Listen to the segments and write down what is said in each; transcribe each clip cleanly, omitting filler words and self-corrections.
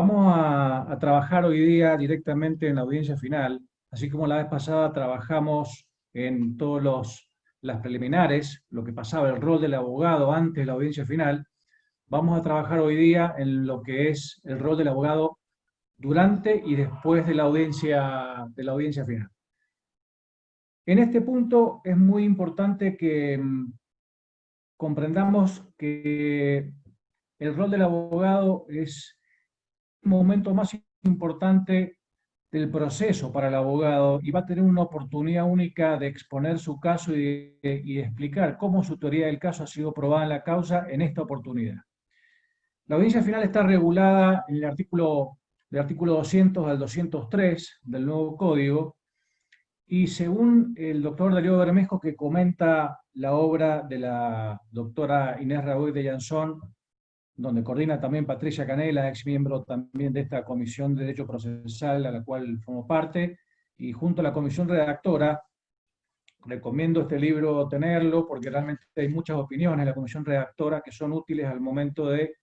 Vamos a trabajar hoy día directamente en la audiencia final, así como la vez pasada trabajamos en todas las preliminares, lo que pasaba, el rol del abogado antes de la audiencia final. Vamos a trabajar hoy día en lo que es el rol del abogado durante y después de la audiencia final. En este punto es muy importante que comprendamos que el rol del abogado es el momento más importante del proceso para el abogado y va a tener una oportunidad única de exponer su caso y explicar cómo su teoría del caso ha sido probada en la causa en esta oportunidad. La audiencia final está regulada en del artículo 200 al 203 del nuevo código, y según el doctor Darío Bermejo, que comenta la obra de la doctora Inés Raboy de Jansson, donde coordina también Patricia Canela, ex miembro también de esta Comisión de Derecho Procesal a la cual formo parte, y junto a la comisión redactora, recomiendo este libro tenerlo porque realmente hay muchas opiniones en la comisión redactora que son útiles al momento de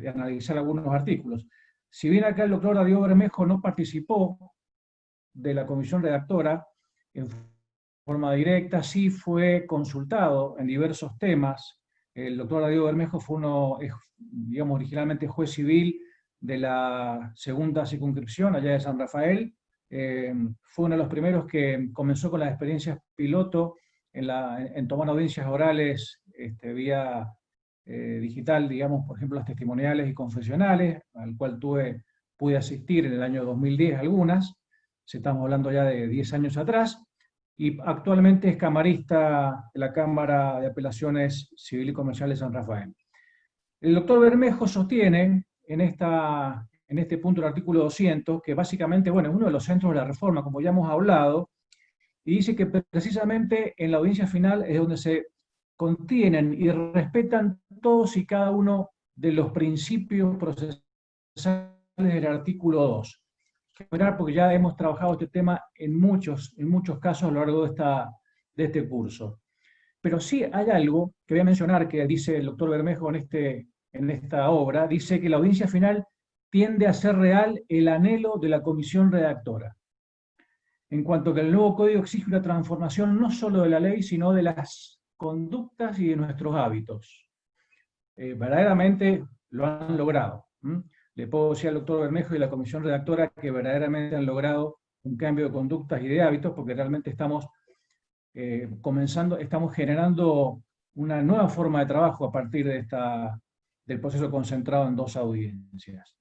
analizar algunos artículos. Si bien acá el doctor Darío Bermejo no participó de la comisión redactora en forma directa, sí fue consultado en diversos temas. El doctor Darío Bermejo fue digamos, originalmente juez civil de la segunda circunscripción allá de San Rafael. Fue uno de los primeros que comenzó con las experiencias piloto en tomar audiencias orales vía digital, digamos, por ejemplo, las testimoniales y confesionales, al cual pude asistir en el año 2010 algunas. Estamos hablando ya de 10 años atrás, y actualmente es camarista de la Cámara de Apelaciones Civil y Comercial de San Rafael. El doctor Bermejo sostiene en este punto del artículo 200, que básicamente, bueno, es uno de los centros de la reforma, como ya hemos hablado, y dice que precisamente en la audiencia final es donde se contienen y respetan todos y cada uno de los principios procesales del artículo 2. Porque ya hemos trabajado este tema en muchos casos a lo largo de este curso. Pero sí hay algo que voy a mencionar que dice el doctor Bermejo en esta obra, dice que la audiencia final tiende a ser real el anhelo de la comisión redactora, en cuanto que el nuevo código exige una transformación no solo de la ley, sino de las conductas y de nuestros hábitos. Verdaderamente lo han logrado. Le puedo decir al doctor Bermejo y a la comisión redactora que verdaderamente han logrado un cambio de conductas y de hábitos, porque realmente estamos estamos generando una nueva forma de trabajo a partir del proceso concentrado en 2 audiencias.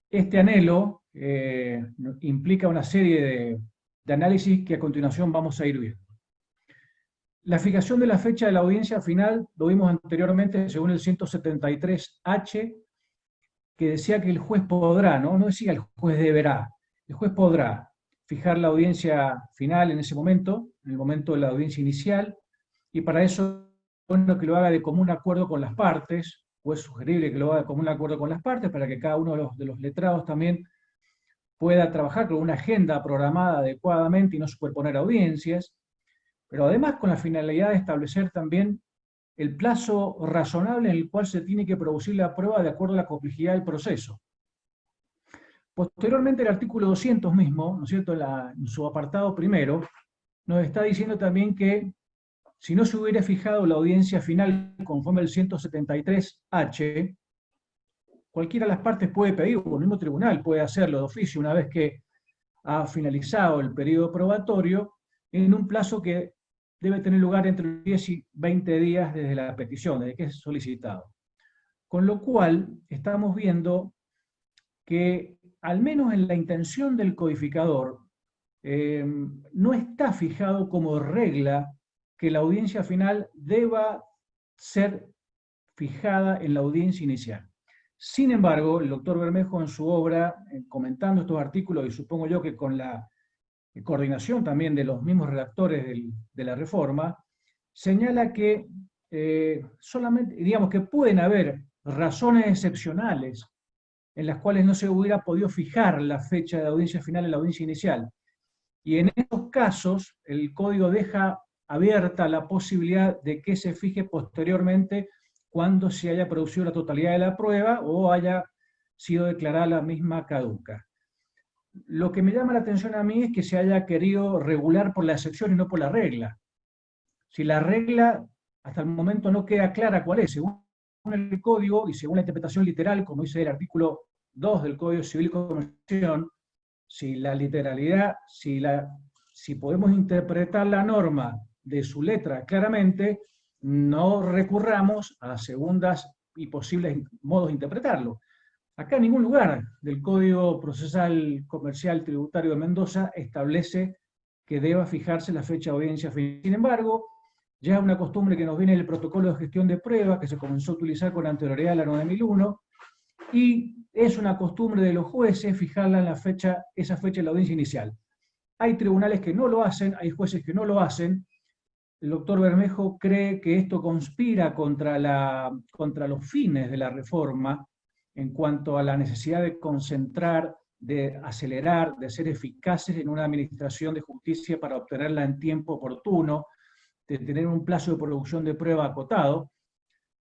Este anhelo implica una serie de análisis que a continuación vamos a ir viendo. La fijación de la fecha de la audiencia final lo vimos anteriormente según el 173H, que decía que el juez podrá, no decía el juez deberá, el juez podrá fijar la audiencia final en ese momento, en el momento de la audiencia inicial, y para eso es bueno que lo haga de común acuerdo con las partes, o es sugerible que lo haga de común acuerdo con las partes, para que cada uno de los letrados también pueda trabajar con una agenda programada adecuadamente y no superponer audiencias, pero además con la finalidad de establecer también el plazo razonable en el cual se tiene que producir la prueba de acuerdo a la complejidad del proceso. Posteriormente, el artículo 200 mismo, ¿no es cierto?, en su apartado primero, nos está diciendo también que si no se hubiera fijado la audiencia final conforme al 173H, cualquiera de las partes puede pedir, o el mismo tribunal puede hacerlo de oficio una vez que ha finalizado el periodo probatorio, en un plazo que debe tener lugar entre 10 y 20 días desde la petición, desde que es solicitado. Con lo cual, estamos viendo que, al menos en la intención del codificador, no está fijado como regla que la audiencia final deba ser fijada en la audiencia inicial. Sin embargo, el doctor Bermejo en su obra, comentando estos artículos, y supongo yo que con la coordinación también de los mismos redactores de la reforma, señala que solamente, digamos que pueden haber razones excepcionales en las cuales no se hubiera podido fijar la fecha de audiencia final en la audiencia inicial. Y en estos casos, el código deja abierta la posibilidad de que se fije posteriormente cuando se haya producido la totalidad de la prueba o haya sido declarada la misma caduca. Lo que me llama la atención a mí es que se haya querido regular por la excepción y no por la regla. Si la regla hasta el momento no queda clara cuál es, según el código y según la interpretación literal, como dice el artículo 2 del Código Civil y Comercial, si la literalidad, si podemos interpretar la norma de su letra claramente, no recurramos a segundas y posibles modos de interpretarlo. Acá en ningún lugar del Código Procesal Comercial Tributario de Mendoza establece que deba fijarse la fecha de audiencia final. Sin embargo, ya es una costumbre que nos viene del protocolo de gestión de pruebas que se comenzó a utilizar con anterioridad a la 9001, y es una costumbre de los jueces fijarla en esa fecha de la audiencia inicial. Hay tribunales que no lo hacen, hay jueces que no lo hacen. El doctor Bermejo cree que esto conspira contra los fines de la reforma en cuanto a la necesidad de concentrar, de acelerar, de ser eficaces en una administración de justicia para obtenerla en tiempo oportuno, de tener un plazo de producción de prueba acotado.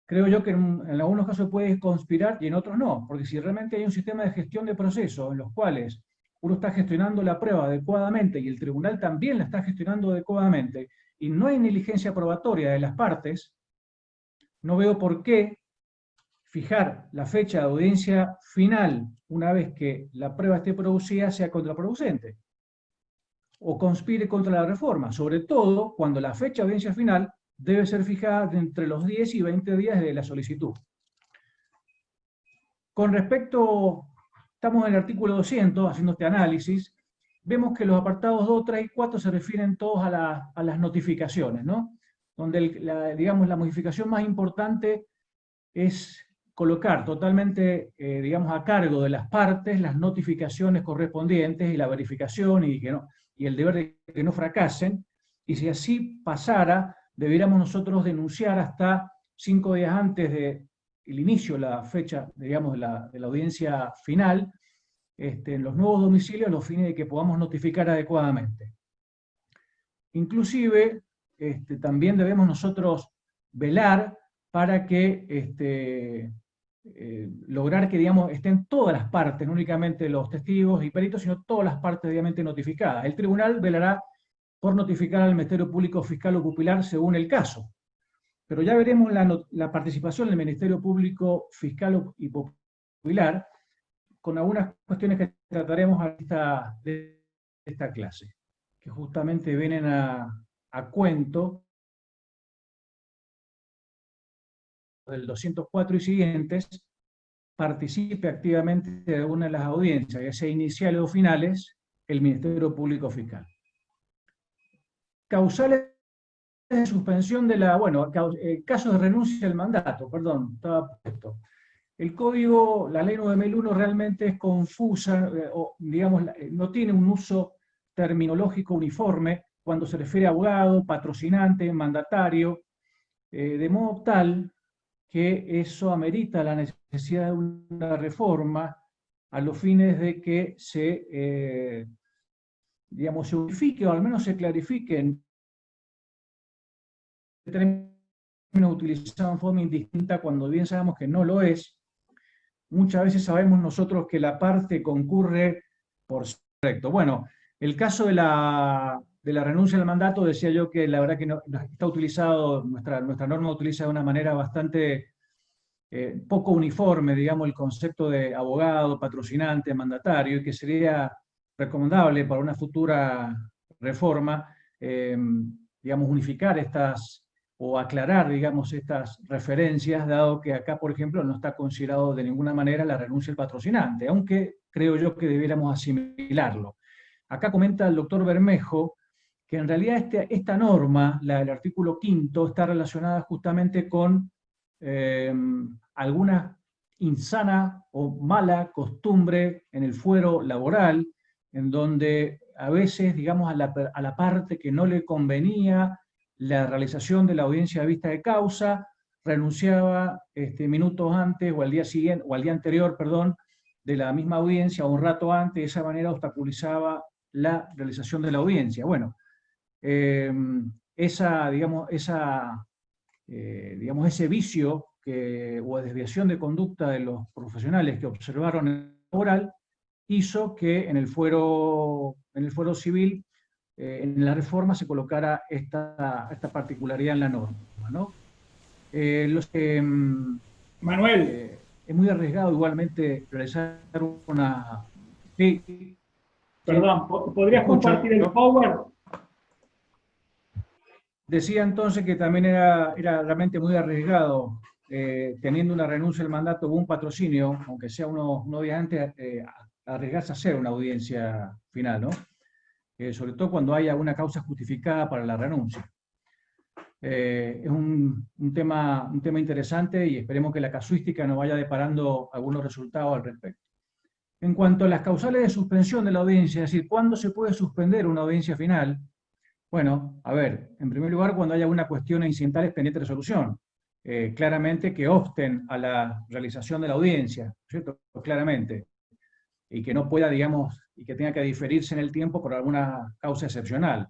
Creo yo que en algunos casos puede conspirar y en otros no, porque si realmente hay un sistema de gestión de procesos en los cuales uno está gestionando la prueba adecuadamente y el tribunal también la está gestionando adecuadamente, y no hay negligencia probatoria de las partes, no veo por qué fijar la fecha de audiencia final una vez que la prueba esté producida sea contraproducente o conspire contra la reforma, sobre todo cuando la fecha de audiencia final debe ser fijada entre los 10 y 20 días de la solicitud. Con respecto, estamos en el artículo 200, haciendo este análisis, vemos que los apartados 2, 3 y 4 se refieren todos a las notificaciones, ¿no? Donde, digamos, la modificación más importante es colocar totalmente, digamos, a cargo de las partes las notificaciones correspondientes y la verificación y el deber de que no fracasen, y si así pasara, debiéramos nosotros denunciar hasta 5 días antes del inicio, la fecha, digamos, de la audiencia final, en los nuevos domicilios, a los fines de que podamos notificar adecuadamente. Inclusive, también debemos nosotros velar para que lograr que, digamos, estén todas las partes, no únicamente los testigos y peritos, sino todas las partes debidamente notificadas. El tribunal velará por notificar al Ministerio Público Fiscal o Pupilar según el caso. Pero ya veremos la participación del Ministerio Público Fiscal y Pupilar con algunas cuestiones que trataremos de esta clase, que justamente vienen a cuento del 204 y siguientes, participe activamente de alguna de las audiencias, ya sea iniciales o finales, el Ministerio Público Fiscal. Causales de suspensión de casos de renuncia al mandato, perdón, estaba puesto. El código, la ley 9001 realmente es confusa, o digamos, no tiene un uso terminológico uniforme cuando se refiere a abogado, patrocinante, mandatario, de modo tal que eso amerita la necesidad de una reforma a los fines de que digamos, se unifique o al menos se clarifiquen términos utilizados en forma indistinta cuando bien sabemos que no lo es. Muchas veces sabemos nosotros que la parte concurre por su correcto. Bueno, el caso de la renuncia al mandato, decía yo que la verdad que no, está utilizado, nuestra norma utiliza de una manera bastante poco uniforme, digamos, el concepto de abogado, patrocinante, mandatario, y que sería recomendable para una futura reforma, digamos, unificar o aclarar, digamos, estas referencias, dado que acá, por ejemplo, no está considerado de ninguna manera la renuncia del patrocinante, aunque creo yo que debiéramos asimilarlo. Acá comenta el doctor Bermejo que en realidad esta norma, la del artículo 5, está relacionada justamente con alguna insana o mala costumbre en el fuero laboral, en donde a veces, digamos, a la parte que no le convenía la realización de la audiencia de vista de causa, renunciaba minutos antes o al día siguiente, o al día anterior, perdón, de la misma audiencia, o un rato antes, de esa manera obstaculizaba la realización de la audiencia. Bueno, digamos, ese vicio o desviación de conducta de los profesionales que observaron en el laboral hizo que en el fuero civil, en la reforma, se colocara esta particularidad en la norma, ¿no? Manuel, Es muy arriesgado igualmente realizar una... Sí, sí, perdón, ¿podrías compartir escucho. el Power? Decía entonces que también era realmente muy arriesgado, teniendo una renuncia al mandato o un patrocinio, aunque sea unos días antes, arriesgarse a hacer una audiencia final, ¿no? Sobre todo cuando haya una causa justificada para la renuncia. Es un tema interesante y esperemos que la casuística nos vaya deparando algunos resultados al respecto. En cuanto a las causales de suspensión de la audiencia, es decir, ¿cuándo se puede suspender una audiencia final? Bueno, a ver, en primer lugar, cuando haya una cuestión incidentales pendiente de resolución, claramente que obsten a la realización de la audiencia, ¿cierto? Claramente, y que no pueda, digamos, y que tenga que diferirse en el tiempo por alguna causa excepcional.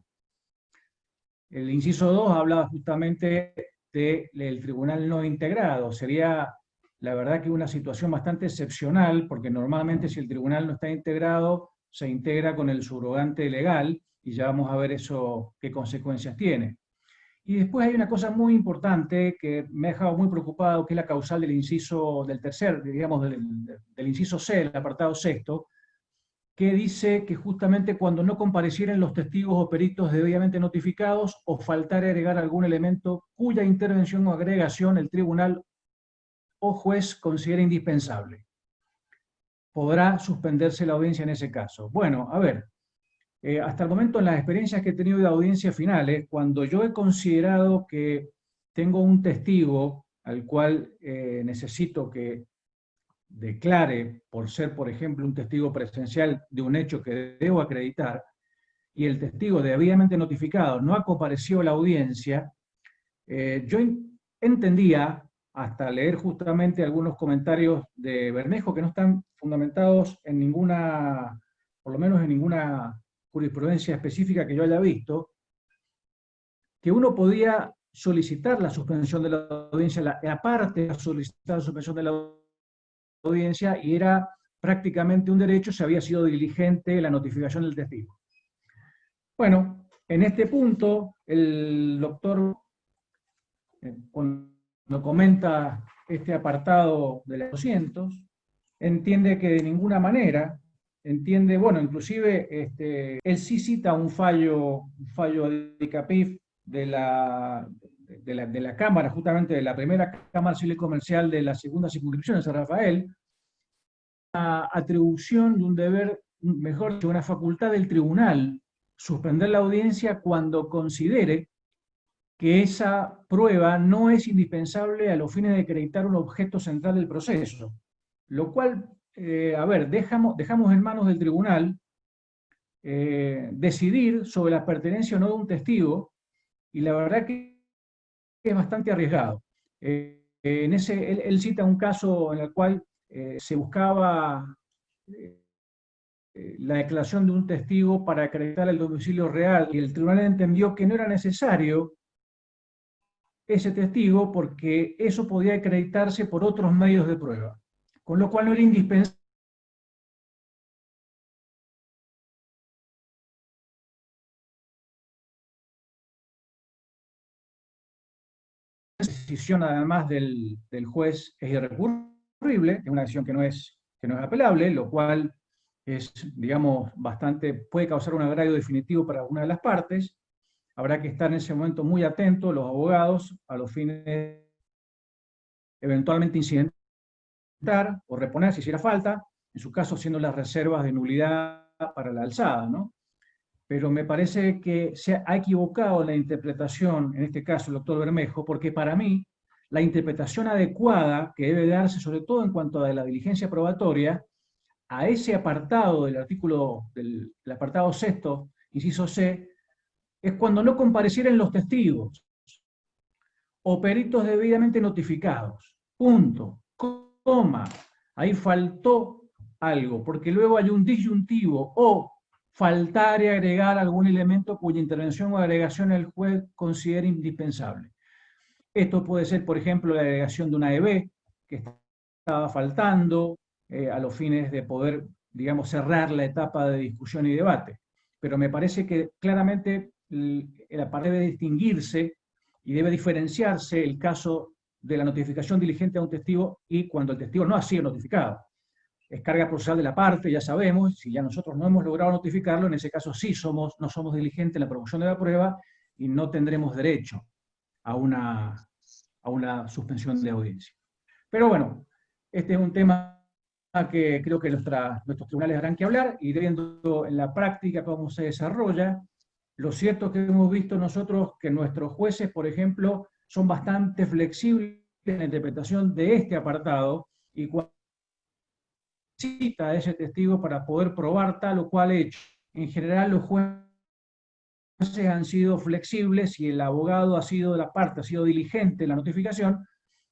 El inciso 2 hablaba justamente del tribunal no integrado. Sería, la verdad, que una situación bastante excepcional, porque normalmente si el tribunal no está integrado, se integra con el subrogante legal, y ya vamos a ver eso qué consecuencias tiene. Y después hay una cosa muy importante que me ha dejado muy preocupado, que es la causal del inciso, del tercer, digamos, del inciso C, el apartado sexto, que dice que justamente cuando no comparecieren los testigos o peritos debidamente notificados o faltar agregar algún elemento cuya intervención o agregación el tribunal o juez considere indispensable, podrá suspenderse la audiencia en ese caso. Bueno, a ver, hasta el momento en las experiencias que he tenido de audiencias finales, cuando yo he considerado que tengo un testigo al cual necesito que declare por ser, por ejemplo, un testigo presencial de un hecho que debo acreditar, y el testigo debidamente notificado no ha comparecido a la audiencia, yo entendía, hasta leer justamente algunos comentarios de Bermejo que no están fundamentados en ninguna, por lo menos en ninguna jurisprudencia específica que yo haya visto, que uno podía solicitar la suspensión de la audiencia, la parte solicitar la suspensión de la audiencia, y era prácticamente un derecho si había sido diligente la notificación del testigo. Bueno, en este punto, el doctor, cuando comenta este apartado de los 200, entiende que de ninguna manera, entiende, bueno, inclusive él sí cita un fallo de ICAPIF de la Cámara, justamente de la primera Cámara Civil y Comercial de la segunda circunscripción de San Rafael, atribución de un deber, mejor dicho, una facultad del tribunal, suspender la audiencia cuando considere que esa prueba no es indispensable a los fines de acreditar un objeto central del proceso. Lo cual, a ver, dejamos en manos del tribunal decidir sobre la pertenencia o no de un testigo, y la verdad que es bastante arriesgado. Él cita un caso en el cual se buscaba la declaración de un testigo para acreditar el domicilio real, y el tribunal entendió que no era necesario ese testigo porque eso podía acreditarse por otros medios de prueba, con lo cual no era indispensable la decisión, además del juez, es irrecurrible, es una decisión que no es apelable, lo cual es, digamos, puede causar un agravio definitivo para una de las partes. Habrá que estar en ese momento muy atentos, los abogados, a los fines eventualmente incidentar o reponer si hiciera falta, en su caso siendo las reservas de nulidad para la alzada, ¿no? Pero me parece que se ha equivocado en la interpretación, en este caso el doctor Bermejo, porque para mí la interpretación adecuada que debe darse, sobre todo en cuanto a la diligencia probatoria, a ese apartado del artículo, del apartado sexto, inciso C, es cuando no comparecieren los testigos o peritos debidamente notificados. Punto. Coma. Ahí faltó algo, porque luego hay un disyuntivo: o faltar y agregar algún elemento cuya intervención o agregación el juez considere indispensable. Esto puede ser, por ejemplo, la agregación de una EB que estaba faltando a los fines de poder, digamos, cerrar la etapa de discusión y debate. Pero me parece que claramente la parte debe distinguirse y debe diferenciarse el caso de la notificación diligente a un testigo y cuando el testigo no ha sido notificado. Es carga procesal de la parte, ya sabemos, si ya nosotros no hemos logrado notificarlo, en ese caso sí no somos diligentes en la promoción de la prueba y no tendremos derecho a una suspensión de audiencia. Pero bueno, este es un tema que creo que nuestros tribunales harán que hablar, y viendo en la práctica cómo se desarrolla. Lo cierto es que hemos visto nosotros que nuestros jueces, por ejemplo, son bastante flexibles en la interpretación de este apartado, y cuando cita a ese testigo para poder probar tal o cual hecho, en general los jueces han sido flexibles y el abogado ha sido de la parte, ha sido diligente en la notificación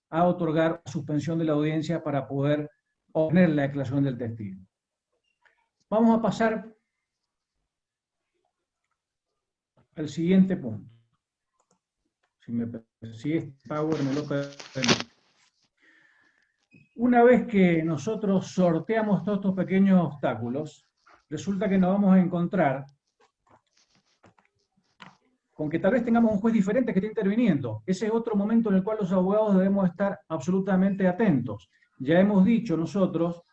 a otorgar suspensión de la audiencia para poder obtener la declaración del testigo. Vamos a pasar al siguiente punto. Si este Power me lo permite. Una vez que nosotros sorteamos todos estos pequeños obstáculos, resulta que nos vamos a encontrar con que tal vez tengamos un juez diferente que esté interviniendo. Ese es otro momento en el cual los abogados debemos estar absolutamente atentos. Ya hemos dicho nosotros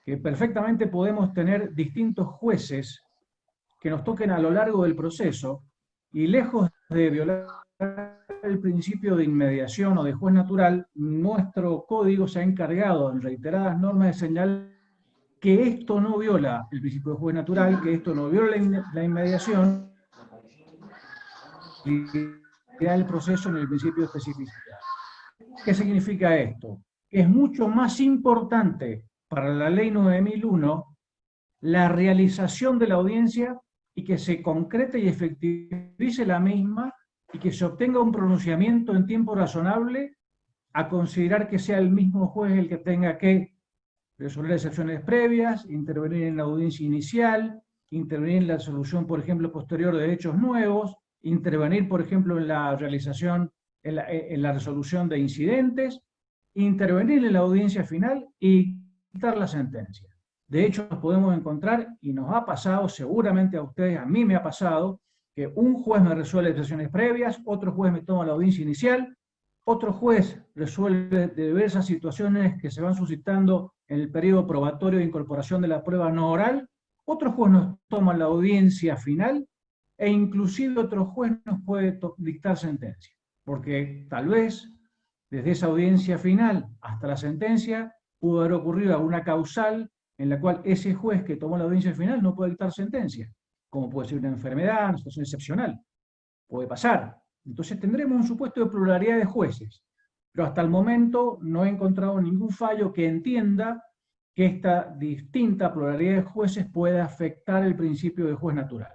que perfectamente podemos tener distintos jueces que nos toquen a lo largo del proceso, y lejos de violar el principio de inmediación o de juez natural, nuestro código se ha encargado en reiteradas normas de señalar que esto no viola el principio de juez natural, que esto no viola la inmediación, y el proceso en el principio de especificidad. ¿Qué significa esto? Que es mucho más importante para la ley 9001 la realización de la audiencia y que se concrete y efectivice la misma y que se obtenga un pronunciamiento en tiempo razonable, a considerar que sea el mismo juez el que tenga que resolver excepciones previas, intervenir en la audiencia inicial, intervenir en la resolución, por ejemplo, posterior de hechos nuevos, intervenir, por ejemplo, en la realización, en la resolución de incidentes, intervenir en la audiencia final y dictar la sentencia. De hecho, nos podemos encontrar, y nos ha pasado, seguramente a ustedes, a mí me ha pasado, que un juez me resuelve excepciones previas, otro juez me toma la audiencia inicial, otro juez resuelve diversas situaciones que se van suscitando en el periodo probatorio de incorporación de la prueba no oral, otro juez nos toma la audiencia final, e inclusive otro juez nos puede dictar sentencia, porque tal vez desde esa audiencia final hasta la sentencia pudo haber ocurrido alguna causal en la cual ese juez que tomó la audiencia final no puede dictar sentencia, como puede ser una enfermedad, una situación excepcional, puede pasar. Entonces tendremos un supuesto de pluralidad de jueces, pero hasta el momento no he encontrado ningún fallo que entienda que esta distinta pluralidad de jueces puede afectar el principio de juez natural.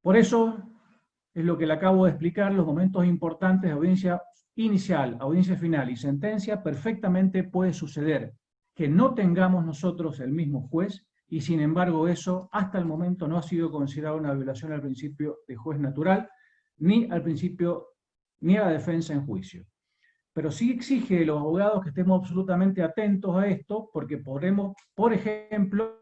Por eso es lo que le acabo de explicar, los momentos importantes de audiencia inicial, audiencia final y sentencia. Perfectamente puede suceder que no tengamos nosotros el mismo juez, y sin embargo eso hasta el momento no ha sido considerado una violación al principio de juez natural, ni al principio, ni a la defensa en juicio. Pero sí exige de los abogados que estemos absolutamente atentos a esto, porque podremos, por ejemplo,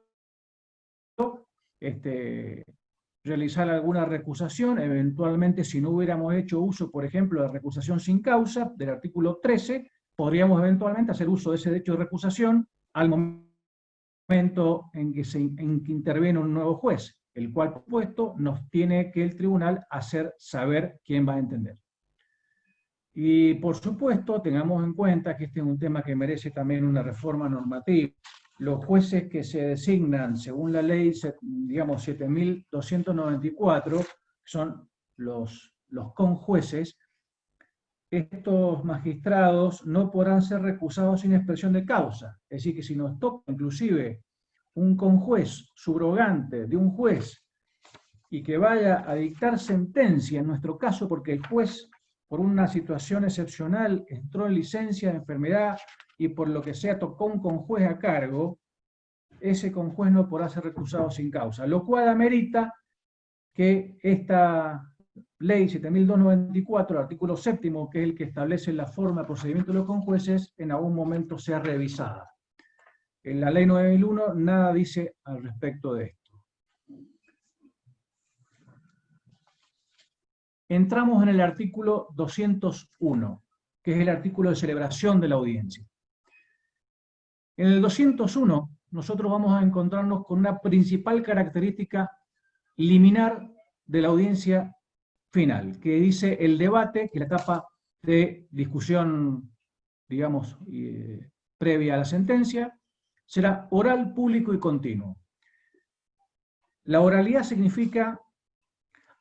realizar alguna recusación, eventualmente si no hubiéramos hecho uso, por ejemplo, de recusación sin causa, del artículo 13, podríamos eventualmente hacer uso de ese derecho de recusación al momento en que interviene un nuevo juez, el cual, por supuesto, nos tiene que el tribunal hacer saber quién va a entender. Y, por supuesto, tengamos en cuenta que este es un tema que merece también una reforma normativa. Los jueces que se designan según la ley, digamos, 7.294, son los conjueces. Estos magistrados no podrán ser recusados sin expresión de causa. Es decir, que si nos toca inclusive un conjuez subrogante de un juez y que vaya a dictar sentencia, en nuestro caso, porque el juez, por una situación excepcional, entró en licencia de enfermedad y por lo que sea tocó un conjuez a cargo, ese conjuez no podrá ser recusado sin causa, lo cual amerita que esta Ley 7.294, el artículo 7º, que es el que establece la forma de procedimiento de los conjueces, en algún momento sea revisada. En la Ley 9.001 nada dice al respecto de esto. Entramos en el artículo 201, que es el artículo de celebración de la audiencia. En el 201, nosotros vamos a encontrarnos con una principal característica liminar de la audiencia final, que dice el debate, que es la etapa de discusión, digamos, previa a la sentencia, será oral, público y continuo. La oralidad significa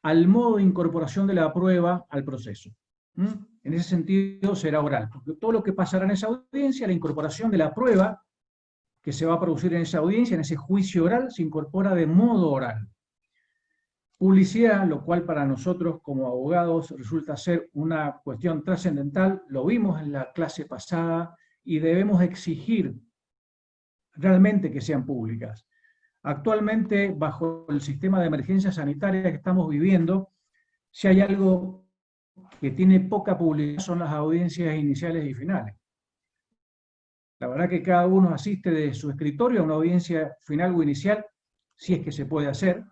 al modo de incorporación de la prueba al proceso. En ese sentido será oral, porque todo lo que pasará en esa audiencia, la incorporación de la prueba que se va a producir en esa audiencia, en ese juicio oral, se incorpora de modo oral. Publicidad, lo cual para nosotros como abogados resulta ser una cuestión trascendental, lo vimos en la clase pasada, y debemos exigir realmente que sean públicas. Actualmente, bajo el sistema de emergencia sanitaria que estamos viviendo, si hay algo que tiene poca publicidad son las audiencias iniciales y finales. La verdad que cada uno asiste de su escritorio a una audiencia final o inicial, si es que se puede hacer.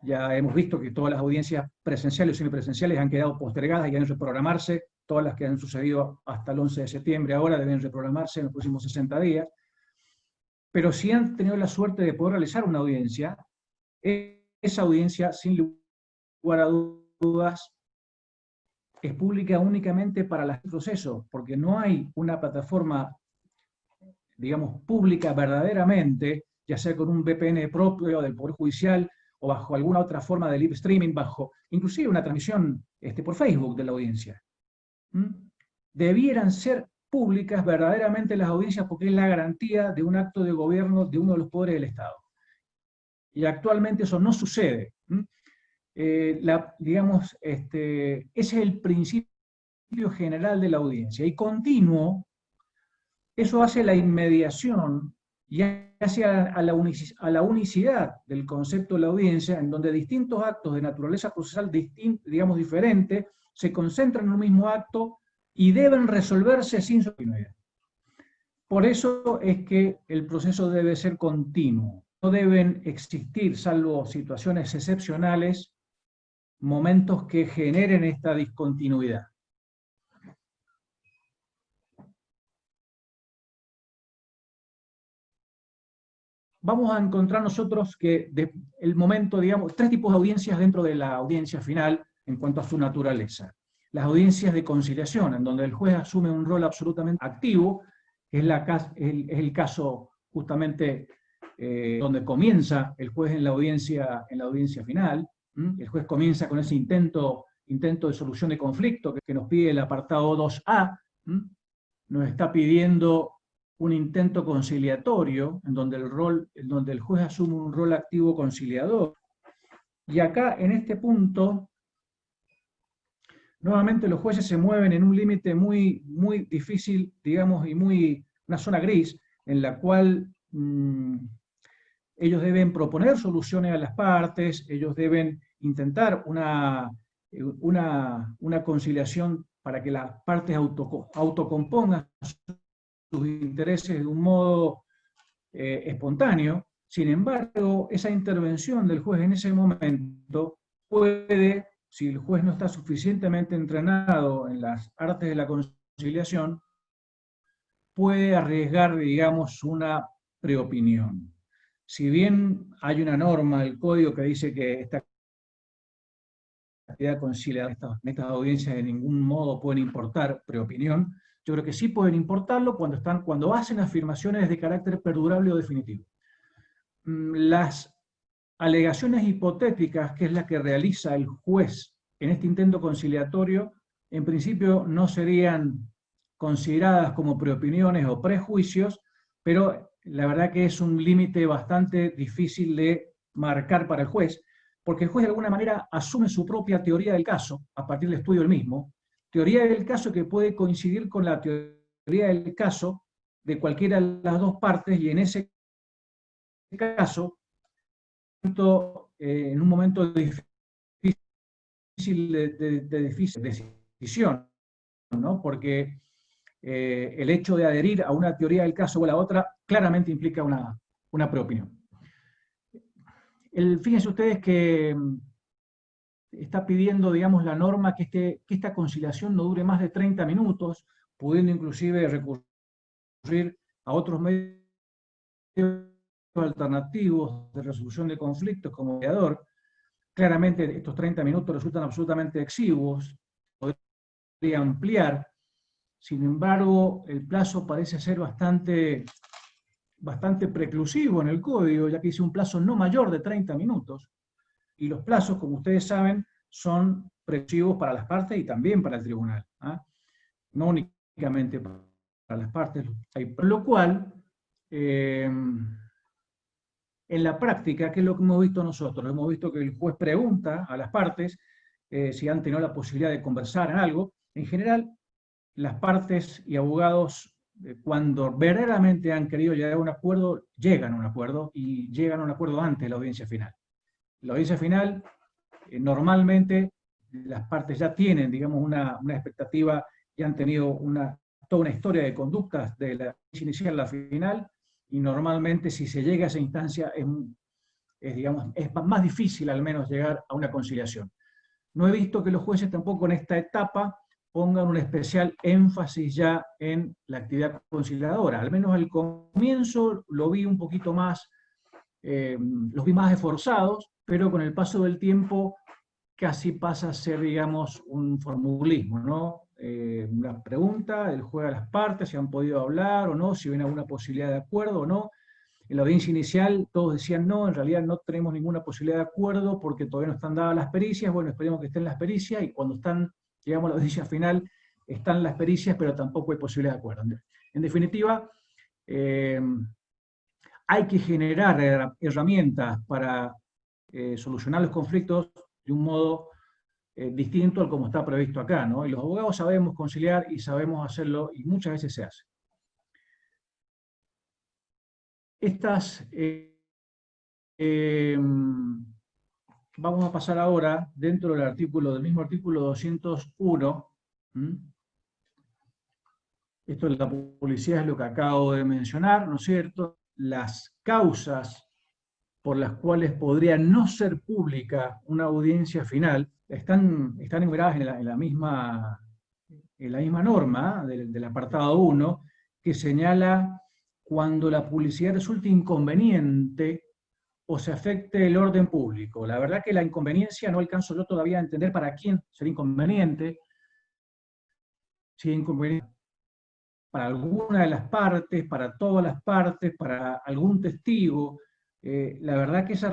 Ya hemos visto que todas las audiencias presenciales y semipresenciales han quedado postergadas y deben reprogramarse. Todas las que han sucedido hasta el 11 de septiembre ahora deben reprogramarse en los próximos 60 días. Pero si han tenido la suerte de poder realizar una audiencia, esa audiencia, sin lugar a dudas, es pública únicamente para el proceso, porque no hay una plataforma, digamos, pública verdaderamente, ya sea con un VPN propio del Poder Judicial, o bajo alguna otra forma de live streaming, bajo inclusive una transmisión por Facebook de la audiencia. Debieran ser públicas verdaderamente las audiencias porque es la garantía de un acto de gobierno de uno de los poderes del Estado. Y actualmente eso no sucede. Digamos, ese es el principio general de la audiencia. Y continuo, eso hace la inmediación y hace a la unicidad del concepto de la audiencia, en donde distintos actos de naturaleza procesal digamos diferente se concentran en un mismo acto y deben resolverse sin continuidad. Por eso es que el proceso debe ser continuo. No deben existir, salvo situaciones excepcionales, momentos que generen esta discontinuidad. Vamos a encontrar nosotros que el momento, digamos, tres tipos de audiencias dentro de la audiencia final en cuanto a su naturaleza. Las audiencias de conciliación, en donde el juez asume un rol absolutamente activo, que es el caso justamente donde comienza el juez en la audiencia final. El juez comienza con ese intento de solución de conflicto que nos pide el apartado 2A, nos está pidiendo un intento conciliatorio, en donde el juez asume un rol activo conciliador. Y acá, en este punto, nuevamente los jueces se mueven en un límite muy, muy difícil, digamos, y una zona gris, en la cual ellos deben proponer soluciones a las partes, ellos deben intentar una conciliación para que las partes autocompongan sus intereses de un modo espontáneo. Sin embargo, esa intervención del juez en ese momento puede, si el juez no está suficientemente entrenado en las artes de la conciliación, puede arriesgar, digamos, una preopinión. Si bien hay una norma del código que dice que esta actividad conciliadora en estas audiencias de ningún modo pueden importar preopinión, yo creo que sí pueden importarlo cuando hacen afirmaciones de carácter perdurable o definitivo. Las alegaciones hipotéticas, que es la que realiza el juez en este intento conciliatorio, en principio no serían consideradas como preopiniones o prejuicios, pero la verdad que es un límite bastante difícil de marcar para el juez, porque el juez de alguna manera asume su propia teoría del caso, a partir del estudio del mismo, teoría del caso que puede coincidir con la teoría del caso de cualquiera de las dos partes, y en ese caso, en un momento difícil de difícil decisión, ¿no? Porque el hecho de adherir a una teoría del caso o a la otra claramente implica una preopinión. Fíjense ustedes que está pidiendo, digamos, la norma que esta conciliación no dure más de 30 minutos, pudiendo inclusive recurrir a otros medios alternativos de resolución de conflictos como mediador. Claramente estos 30 minutos resultan absolutamente exiguos, podría ampliar. Sin embargo, el plazo parece ser bastante preclusivo en el código, ya que dice un plazo no mayor de 30 minutos. Y los plazos, como ustedes saben, son preclusivos para las partes y también para el tribunal, ¿ah? No únicamente para las partes. Por lo cual, en la práctica, ¿qué es lo que hemos visto nosotros? Hemos visto que el juez pregunta a las partes si han tenido la posibilidad de conversar en algo. En general, las partes y abogados, cuando verdaderamente han querido llegar a un acuerdo, llegan a un acuerdo, y llegan a un acuerdo antes de la audiencia final. La audiencia final, normalmente, las partes ya tienen, digamos, una expectativa, ya han tenido toda una historia de conductas de la inicial a la final, y normalmente si se llega a esa instancia digamos, es más difícil al menos llegar a una conciliación. No he visto que los jueces tampoco en esta etapa pongan un especial énfasis ya en la actividad conciliadora. Al menos al comienzo lo vi un poquito más, los vi más esforzados, pero con el paso del tiempo casi pasa a ser, digamos, un formulismo, ¿no? Una pregunta, el juez a las partes, si han podido hablar o no, si ven alguna posibilidad de acuerdo o no. En la audiencia inicial todos decían no, en realidad no tenemos ninguna posibilidad de acuerdo porque todavía no están dadas las pericias. Bueno, esperemos que estén las pericias, y cuando llegamos a la audiencia final, están las pericias, pero tampoco hay posibilidad de acuerdo. En definitiva, hay que generar herramientas para solucionar los conflictos de un modo distinto al como está previsto acá, ¿no? Y los abogados sabemos conciliar y sabemos hacerlo, y muchas veces se hace. Vamos a pasar ahora, dentro del mismo artículo 201, esto de la publicidad es lo que acabo de mencionar, ¿no es cierto? Las causas por las cuales podría no ser pública una audiencia final están enumeradas en la misma norma del apartado 1, que señala cuando la publicidad resulte inconveniente o se afecte el orden público. La verdad que la inconveniencia no alcanzo yo todavía a entender para quién sería inconveniente. Si es inconveniente para alguna de las partes, para todas las partes, para algún testigo. La verdad que esa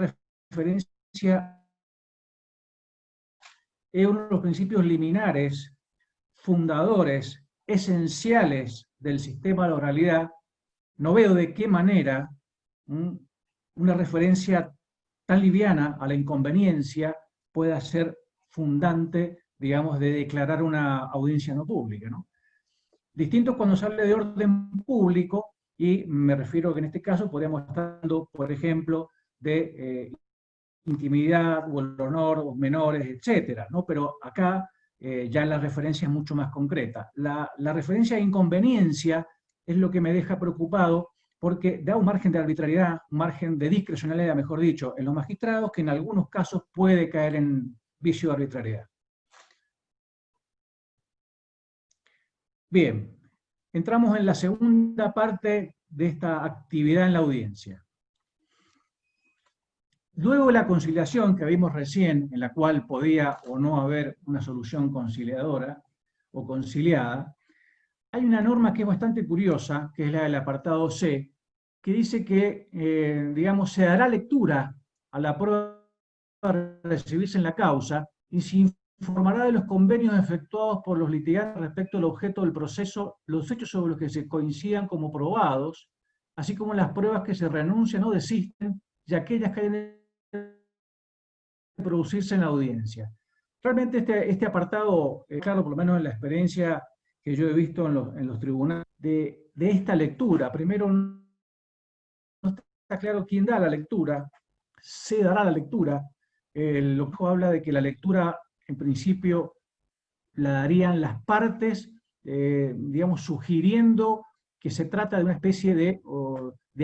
referencia es uno de los principios liminares, fundadores, esenciales del sistema de la oralidad. No veo de qué manera una referencia tan liviana a la inconveniencia pueda ser fundante, digamos, de declarar una audiencia no pública, ¿no? Distinto cuando se habla de orden público, y me refiero que en este caso podríamos estar hablando, por ejemplo, de intimidad o el honor o menores, etcétera, ¿no? Pero acá ya la referencia es mucho más concreta. La referencia a inconveniencia es lo que me deja preocupado, porque da un margen de arbitrariedad, un margen de discrecionalidad, mejor dicho, en los magistrados, que en algunos casos puede caer en vicio de arbitrariedad. Bien, entramos en la segunda parte de esta actividad en la audiencia. Luego de la conciliación que vimos recién, en la cual podía o no haber una solución conciliadora o conciliada, hay una norma que es bastante curiosa, que es la del apartado C, que dice que, digamos, se dará lectura a la prueba para recibirse en la causa y se informará de los convenios efectuados por los litigantes respecto al objeto del proceso, los hechos sobre los que se coincidan como probados, así como las pruebas que se renuncian o desisten, y aquellas que hayan de producirse en la audiencia. Realmente este apartado, claro, por lo menos en la experiencia que yo he visto en los tribunales, de esta lectura. Primero, no está claro quién da la lectura, se dará la lectura. El objeto habla de que la lectura en principio la darían las partes, digamos, sugiriendo que se trata de una especie de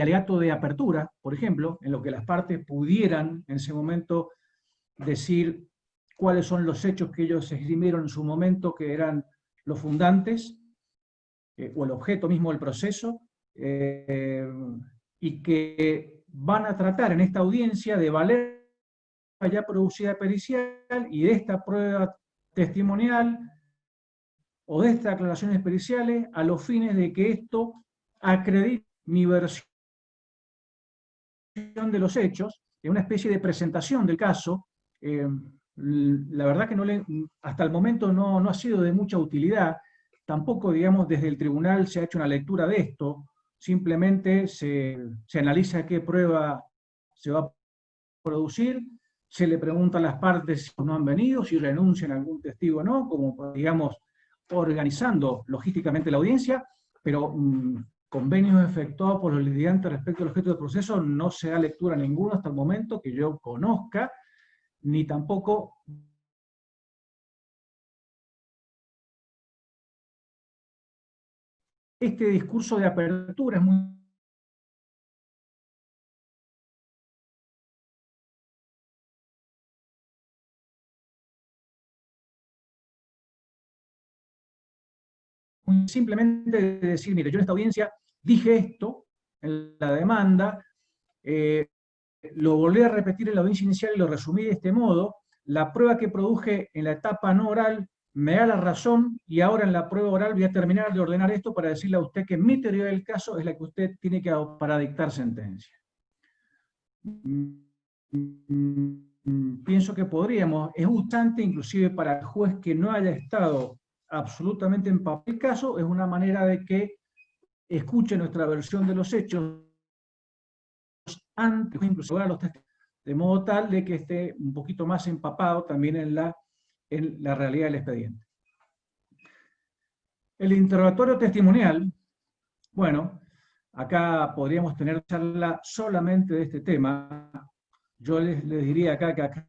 alegato de apertura, por ejemplo, en lo que las partes pudieran en ese momento decir cuáles son los hechos que ellos esgrimieron en su momento, que eran los fundantes, o el objeto mismo del proceso, y que van a tratar en esta audiencia de valer ya producida pericial y de esta prueba testimonial o de estas aclaraciones periciales a los fines de que esto acredite mi versión de los hechos, en una especie de presentación del caso. La verdad que hasta el momento no ha sido de mucha utilidad. Tampoco, digamos, desde el tribunal se ha hecho una lectura de esto, simplemente se analiza qué prueba se va a producir, se le pregunta a las partes si no han venido, si renuncian a algún testigo o no, como, digamos, organizando logísticamente la audiencia, pero convenios efectuados por los litigantes respecto al objeto del proceso no se da lectura ninguno hasta el momento que yo conozca, ni tampoco este discurso de apertura es muy simplemente de decir, mire, yo en esta audiencia dije esto en la demanda, lo volví a repetir en la audiencia inicial y lo resumí de este modo: la prueba que produje en la etapa no oral me da la razón, y ahora en la prueba oral voy a terminar de ordenar esto para decirle a usted que mi teoría del caso es la que usted tiene que adoptar para dictar sentencia. Pienso que podríamos, es justamente inclusive para el juez que no haya estado absolutamente empapado el caso, es una manera de que escuche nuestra versión de los hechos antes, incluso a los testigos, de modo tal de que esté un poquito más empapado también en la realidad del expediente. El interrogatorio testimonial, bueno, acá podríamos tener charla solamente de este tema. Yo les diría acá que acá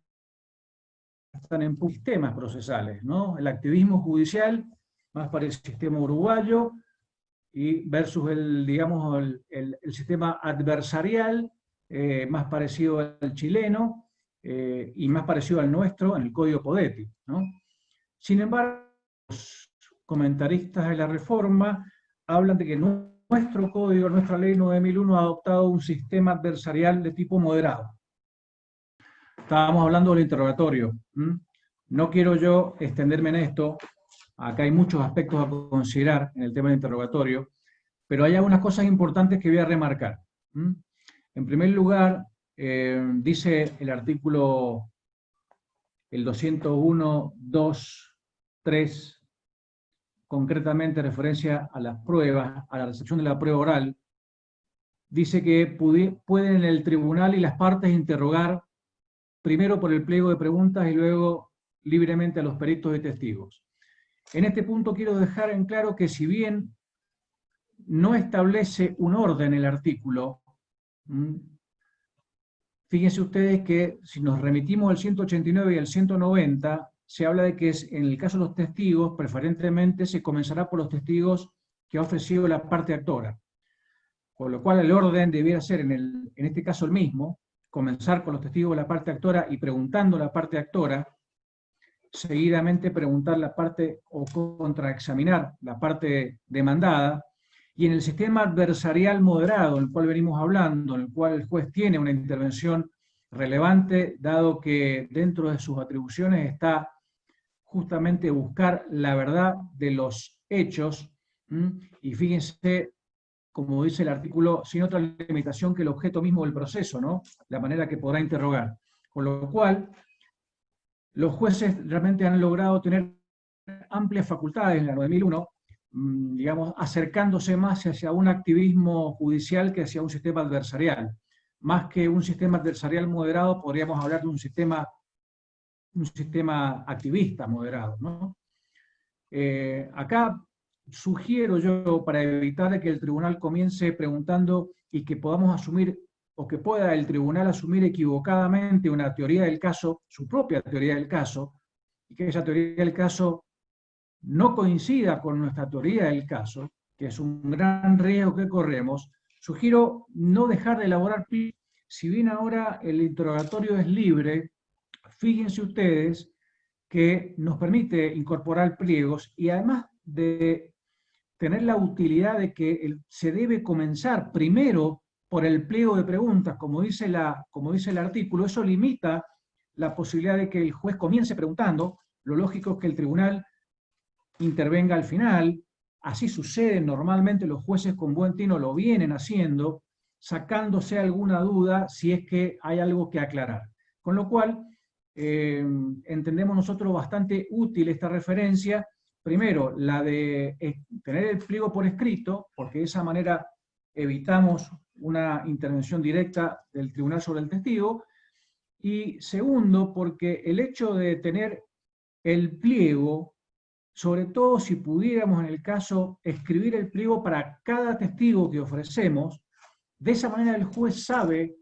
están en sistemas procesales, ¿no? El activismo judicial, más para el sistema uruguayo, y versus digamos, el sistema adversarial, más parecido al chileno, y más parecido al nuestro en el Código Podetti, ¿no? Sin embargo, los comentaristas de la reforma hablan de que nuestro código, nuestra ley 9001, ha adoptado un sistema adversarial de tipo moderado. Estábamos hablando del interrogatorio. No quiero yo extenderme en esto, acá hay muchos aspectos a considerar en el tema del interrogatorio, pero hay algunas cosas importantes que voy a remarcar. En primer lugar, dice el artículo, el 201.2.3, concretamente referencia a las pruebas, a la recepción de la prueba oral, dice que pueden el tribunal y las partes interrogar primero por el pliego de preguntas y luego libremente a los peritos y testigos. En este punto quiero dejar en claro que si bien no establece un orden el artículo, fíjense ustedes que si nos remitimos al 189 y al 190, se habla de que en el caso de los testigos, preferentemente se comenzará por los testigos que ha ofrecido la parte actora. Con lo cual el orden debiera ser, en este caso el mismo, comenzar con los testigos de la parte actora y preguntando a la parte actora, seguidamente preguntar la parte o contraexaminar la parte demandada, y en el sistema adversarial moderado, en el cual venimos hablando, en el cual el juez tiene una intervención relevante, dado que dentro de sus atribuciones está justamente buscar la verdad de los hechos, y fíjense, como dice el artículo, sin otra limitación que el objeto mismo del proceso, ¿no? La manera que podrá interrogar. Con lo cual, los jueces realmente han logrado tener amplias facultades en la 9001, digamos, acercándose más hacia un activismo judicial que hacia un sistema adversarial. Más que un sistema adversarial moderado, podríamos hablar de un sistema activista moderado, ¿no? Acá sugiero yo, para evitar que el tribunal comience preguntando y que podamos asumir, o que pueda el tribunal asumir equivocadamente una teoría del caso, su propia teoría del caso, y que esa teoría del caso no coincida con nuestra teoría del caso, que es un gran riesgo que corremos, sugiero no dejar de elaborar pliegos. Si bien ahora el interrogatorio es libre, fíjense ustedes que nos permite incorporar pliegos y además de tener la utilidad de que se debe comenzar primero por el pliego de preguntas, como dice el artículo, eso limita la posibilidad de que el juez comience preguntando. Lo lógico es que el tribunal intervenga al final. Así sucede normalmente, los jueces con buen tino lo vienen haciendo, sacándose alguna duda si es que hay algo que aclarar. Con lo cual, entendemos nosotros bastante útil esta referencia. Primero, la de tener el pliego por escrito, porque de esa manera evitamos una intervención directa del tribunal sobre el testigo. Y segundo, porque el hecho de tener el pliego, sobre todo si pudiéramos en el caso escribir el pliego para cada testigo que ofrecemos, de esa manera el juez sabe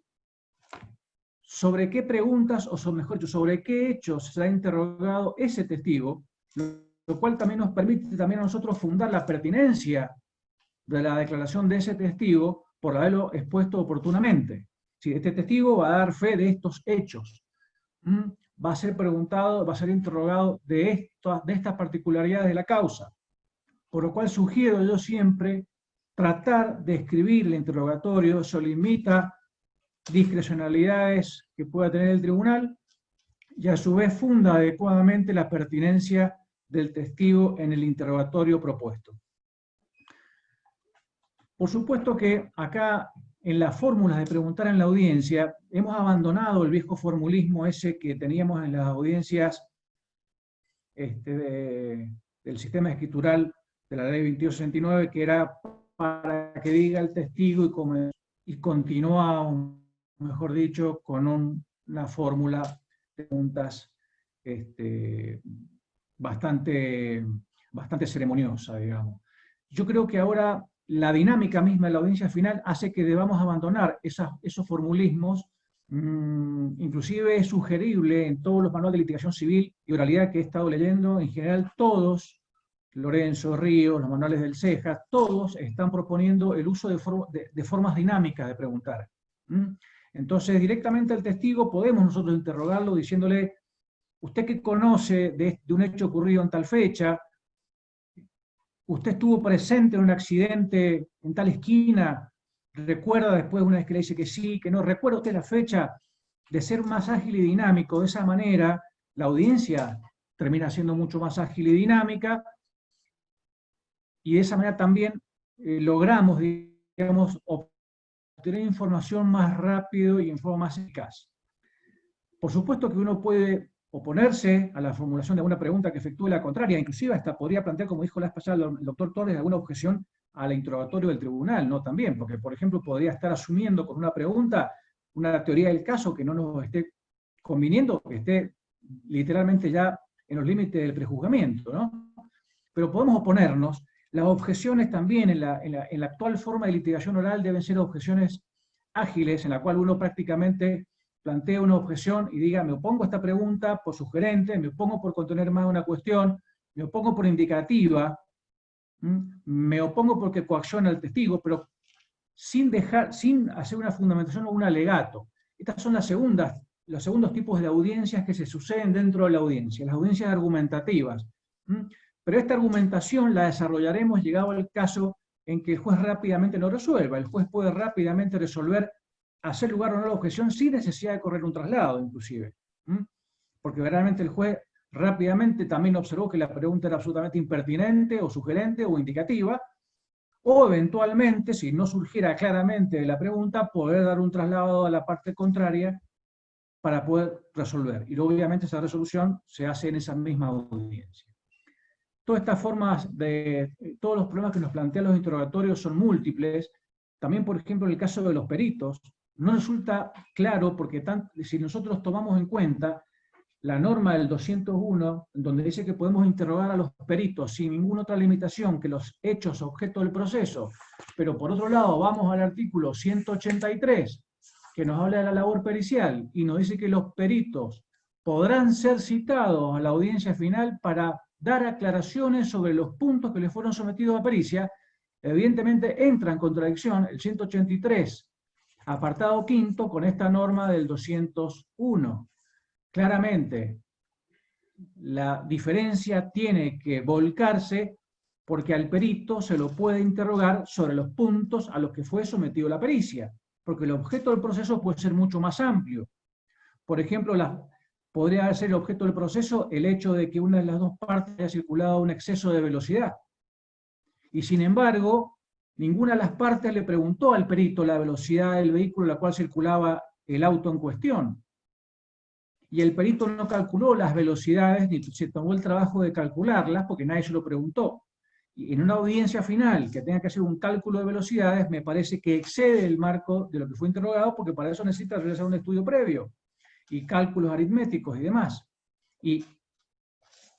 sobre qué preguntas, o mejor dicho, sobre qué hechos se ha interrogado ese testigo, lo cual también nos permite también a nosotros fundar la pertinencia de la declaración de ese testigo por haberlo expuesto oportunamente. Si este testigo va a dar fe de estos hechos, va a ser preguntado, va a ser interrogado de estas particularidades de la causa. Por lo cual sugiero yo siempre tratar de escribir el interrogatorio, eso limita discrecionalidades que pueda tener el tribunal y a su vez funda adecuadamente la pertinencia del testigo en el interrogatorio propuesto. Por supuesto que acá en las fórmulas de preguntar en la audiencia hemos abandonado el viejo formulismo ese que teníamos en las audiencias del sistema escritural de la ley 2269, que era para que diga el testigo y continúa, mejor dicho, con una fórmula de preguntas bastante ceremoniosa, digamos. Yo creo que ahora la dinámica misma de la audiencia final hace que debamos abandonar esos formulismos. Inclusive es sugerible en todos los manuales de litigación civil y oralidad que he estado leyendo, en general todos, Lorenzo, Ríos, los manuales del CEJA, todos están proponiendo el uso de formas dinámicas de preguntar. Entonces, directamente al testigo podemos nosotros interrogarlo diciéndole: ¿usted qué conoce de un hecho ocurrido en tal fecha? ¿Usted estuvo presente en un accidente en tal esquina? ¿Recuerda después una vez que le dice que sí, que no? ¿Recuerda usted la fecha? De ser más ágil y dinámico, de esa manera la audiencia termina siendo mucho más ágil y dinámica, y de esa manera también logramos, digamos, obtener información más rápido y en forma más eficaz. Por supuesto que uno puede oponerse a la formulación de alguna pregunta que efectúe la contraria, inclusive hasta podría plantear, como dijo la vez pasada el doctor Torres, alguna objeción al interrogatorio del tribunal, ¿no? También, porque por ejemplo podría estar asumiendo con una pregunta una teoría del caso que no nos esté conviniendo, que esté literalmente ya en los límites del prejuzgamiento, ¿no? Pero podemos oponernos. Las objeciones también en la actual forma de litigación oral deben ser objeciones ágiles, en la cual uno prácticamente plantea una objeción y diga: me opongo a esta pregunta por sugerente, me opongo por contener más una cuestión, me opongo por indicativa, me opongo porque coacciona al testigo, pero sin hacer una fundamentación o un alegato. Estas son los segundos tipos de audiencias que se suceden dentro de la audiencia, las audiencias argumentativas. Pero esta argumentación la desarrollaremos llegado al caso en que el juez rápidamente lo resuelva. El juez puede rápidamente resolver, hacer lugar o no la objeción sin necesidad de correr un traslado, inclusive. Porque verdaderamente el juez rápidamente también observó que la pregunta era absolutamente impertinente, o sugerente, o indicativa, o eventualmente, si no surgiera claramente de la pregunta, poder dar un traslado a la parte contraria para poder resolver. Y obviamente esa resolución se hace en esa misma audiencia. Todas estas formas todos los problemas que nos plantean los interrogatorios son múltiples. También, por ejemplo, en el caso de los peritos, no resulta claro porque si nosotros tomamos en cuenta la norma del 201, donde dice que podemos interrogar a los peritos sin ninguna otra limitación que los hechos objeto del proceso, pero por otro lado vamos al artículo 183, que nos habla de la labor pericial, y nos dice que los peritos podrán ser citados a la audiencia final para dar aclaraciones sobre los puntos que les fueron sometidos a pericia. Evidentemente entra en contradicción el 183, apartado quinto, con esta norma del 201. Claramente, la diferencia tiene que volcarse porque al perito se lo puede interrogar sobre los puntos a los que fue sometido la pericia, porque el objeto del proceso puede ser mucho más amplio. Por ejemplo, podría ser el objeto del proceso el hecho de que una de las dos partes haya circulado a un exceso de velocidad. Y sin embargo, ninguna de las partes le preguntó al perito la velocidad del vehículo en la cual circulaba el auto en cuestión. Y el perito no calculó las velocidades, ni se tomó el trabajo de calcularlas, porque nadie se lo preguntó. Y en una audiencia final que tenga que hacer un cálculo de velocidades, me parece que excede el marco de lo que fue interrogado, porque para eso necesita realizar un estudio previo, y cálculos aritméticos y demás. Y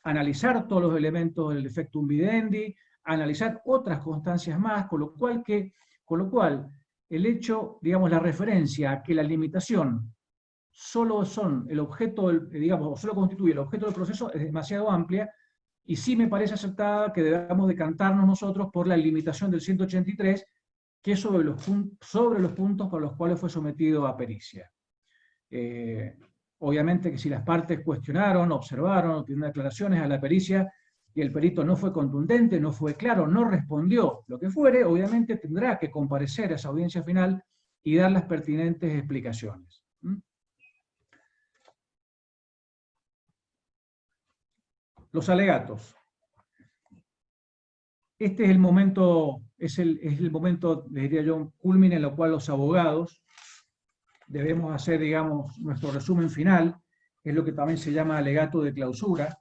analizar todos los elementos del efecto vivendi, analizar otras constancias más, con lo cual el hecho, digamos, la referencia a que la limitación solo son el objeto, digamos, solo constituye el objeto del proceso es demasiado amplia, y sí me parece acertada que debamos decantarnos nosotros por la limitación del 183, que es sobre los puntos por los cuales fue sometido a pericia. Obviamente que si las partes cuestionaron, observaron, obtuvieron declaraciones a la pericia, y el perito no fue contundente, no fue claro, no respondió lo que fuere, obviamente tendrá que comparecer a esa audiencia final y dar las pertinentes explicaciones. Los alegatos. Este es el momento, diría yo, culmine en lo cual los abogados debemos hacer, digamos, nuestro resumen final, es lo que también se llama alegato de clausura.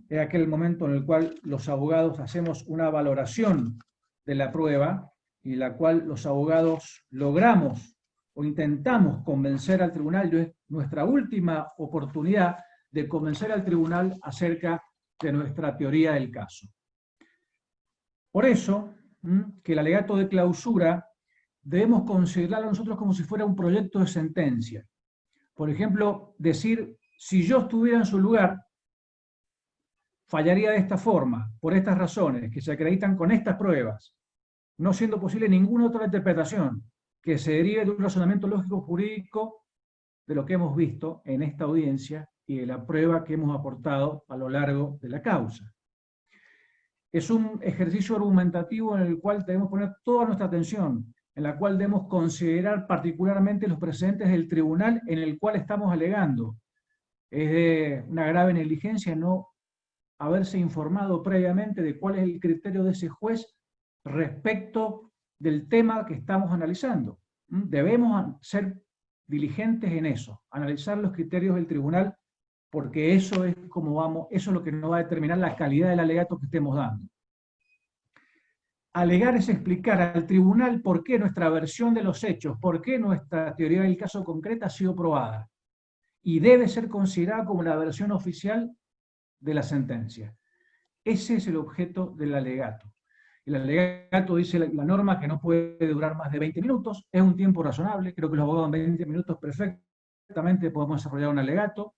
Es aquel momento en el cual los abogados hacemos una valoración de la prueba, y la cual los abogados logramos o intentamos convencer al tribunal. Es nuestra última oportunidad de convencer al tribunal acerca de nuestra teoría del caso. Por eso, que el alegato de clausura debemos considerarlo nosotros como si fuera un proyecto de sentencia. Por ejemplo, decir, si yo estuviera en su lugar, fallaría de esta forma, por estas razones, que se acreditan con estas pruebas, no siendo posible ninguna otra interpretación que se derive de un razonamiento lógico jurídico de lo que hemos visto en esta audiencia y de la prueba que hemos aportado a lo largo de la causa. Es un ejercicio argumentativo en el cual debemos poner toda nuestra atención, en la cual debemos considerar particularmente los precedentes del tribunal en el cual estamos alegando. Es de una grave negligencia no haberse informado previamente de cuál es el criterio de ese juez respecto del tema que estamos analizando. Debemos ser diligentes en eso, analizar los criterios del tribunal, porque eso es eso es lo que nos va a determinar la calidad del alegato que estemos dando. Alegar es explicar al tribunal por qué nuestra versión de los hechos, por qué nuestra teoría del caso concreta ha sido probada, y debe ser considerada como la versión oficial de la sentencia. Ese es el objeto del alegato. El alegato dice la norma que no puede durar más de 20 minutos, es un tiempo razonable, creo que los abogados en 20 minutos perfectamente podemos desarrollar un alegato.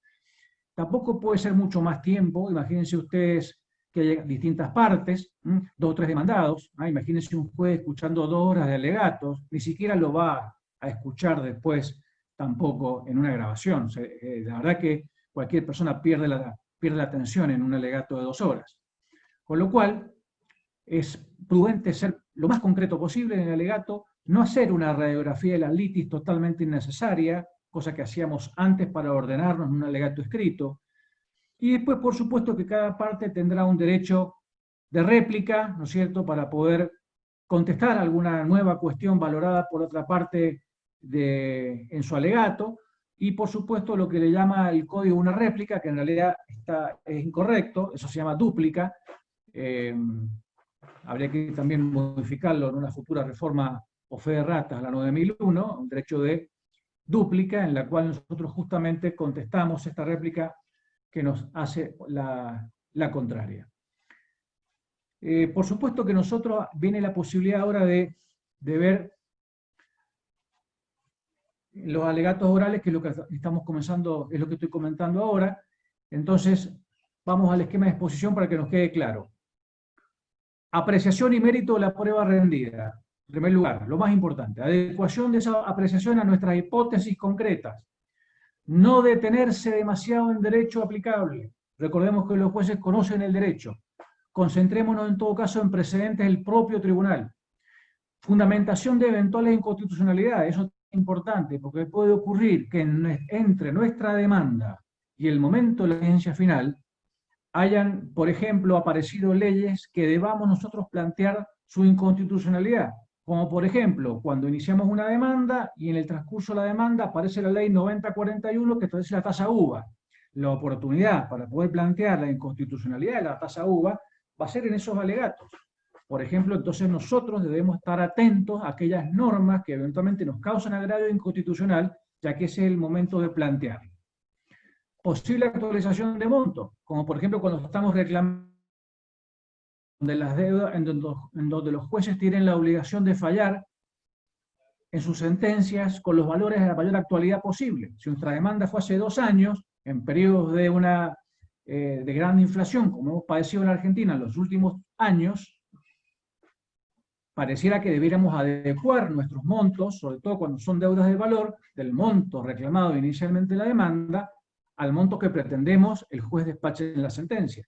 Tampoco puede ser mucho más tiempo, imagínense ustedes que hay distintas partes, 2 o 3 demandados, imagínense un juez escuchando 2 horas de alegatos, ni siquiera lo va a escuchar después tampoco en una grabación. La verdad que cualquier persona pierde la atención en un alegato de 2 horas. Con lo cual, es prudente ser lo más concreto posible en el alegato, no hacer una radiografía de la litis totalmente innecesaria, cosa que hacíamos antes para ordenarnos en un alegato escrito. Y después, por supuesto, que cada parte tendrá un derecho de réplica, ¿no es cierto?, para poder contestar alguna nueva cuestión valorada por otra parte en su alegato, y por supuesto lo que le llama el código una réplica, que en realidad es incorrecto, eso se llama dúplica. Habría que también modificarlo en una futura reforma o fe de ratas, la 9001, un derecho de dúplica, en la cual nosotros justamente contestamos esta réplica que nos hace la contraria. Por supuesto que nosotros viene la posibilidad ahora de ver los alegatos orales, que es lo que estamos comenzando, es lo que estoy comentando ahora. Entonces, vamos al esquema de exposición para que nos quede claro. Apreciación y mérito de la prueba rendida. En primer lugar, lo más importante, adecuación de esa apreciación a nuestras hipótesis concretas. No detenerse demasiado en derecho aplicable. Recordemos que los jueces conocen el derecho. Concentrémonos en todo caso en precedentes del propio tribunal. Fundamentación de eventuales inconstitucionalidades. Eso es importante porque puede ocurrir que entre nuestra demanda y el momento de la audiencia final hayan, por ejemplo, aparecido leyes que debamos nosotros plantear su inconstitucionalidad. Como por ejemplo, cuando iniciamos una demanda y en el transcurso de la demanda aparece la ley 9041 que establece la tasa UVA. La oportunidad para poder plantear la inconstitucionalidad de la tasa UVA va a ser en esos alegatos. Por ejemplo, entonces nosotros debemos estar atentos a aquellas normas que eventualmente nos causan agravio inconstitucional, ya que ese es el momento de plantear. Posible actualización de monto, como por ejemplo cuando estamos reclamando de las deudas, en donde los jueces tienen la obligación de fallar en sus sentencias con los valores de la mayor actualidad posible. Si nuestra demanda fue hace 2 años, en periodos de gran inflación, como hemos padecido en la Argentina en los últimos años, pareciera que debiéramos adecuar nuestros montos, sobre todo cuando son deudas de valor, del monto reclamado inicialmente en la demanda, al monto que pretendemos el juez despache en la sentencia.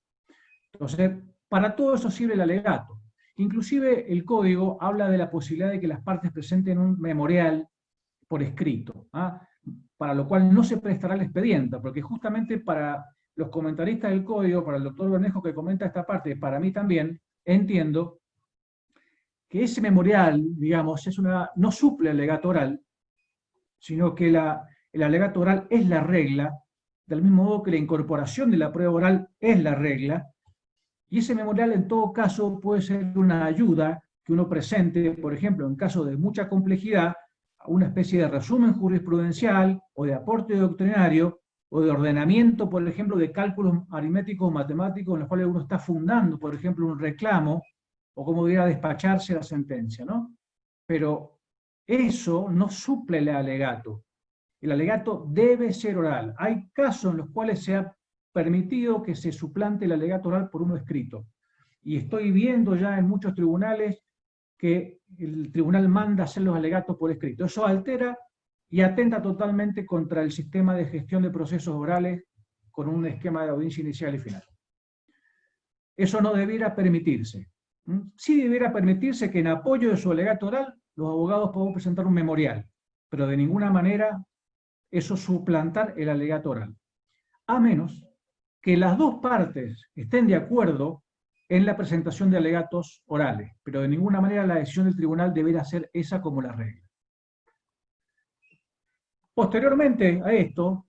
Entonces, para todo eso sirve el alegato. Inclusive el código habla de la posibilidad de que las partes presenten un memorial por escrito, para lo cual no se prestará el expediente, porque justamente para los comentaristas del código, para el doctor Bernejo que comenta esta parte, para mí también, entiendo que ese memorial, digamos, no suple el alegato oral, sino que el alegato oral es la regla, del mismo modo que la incorporación de la prueba oral es la regla, y ese memorial en todo caso puede ser una ayuda que uno presente, por ejemplo, en caso de mucha complejidad, una especie de resumen jurisprudencial o de aporte doctrinario o de ordenamiento, por ejemplo, de cálculos aritméticos o matemáticos en los cuales uno está fundando, por ejemplo, un reclamo o cómo debiera despacharse la sentencia, ¿no? Pero eso no suple el alegato. El alegato debe ser oral. Hay casos en los cuales se ha permitido que se suplante el alegato oral por uno escrito. Y estoy viendo ya en muchos tribunales que el tribunal manda hacer los alegatos por escrito. Eso altera y atenta totalmente contra el sistema de gestión de procesos orales con un esquema de audiencia inicial y final. Eso no debiera permitirse. Sí debiera permitirse que en apoyo de su alegato oral los abogados puedan presentar un memorial, pero de ninguna manera eso suplantar el alegato oral. A menos que las dos partes estén de acuerdo en la presentación de alegatos orales, pero de ninguna manera la decisión del tribunal deberá ser esa como la regla. Posteriormente a esto,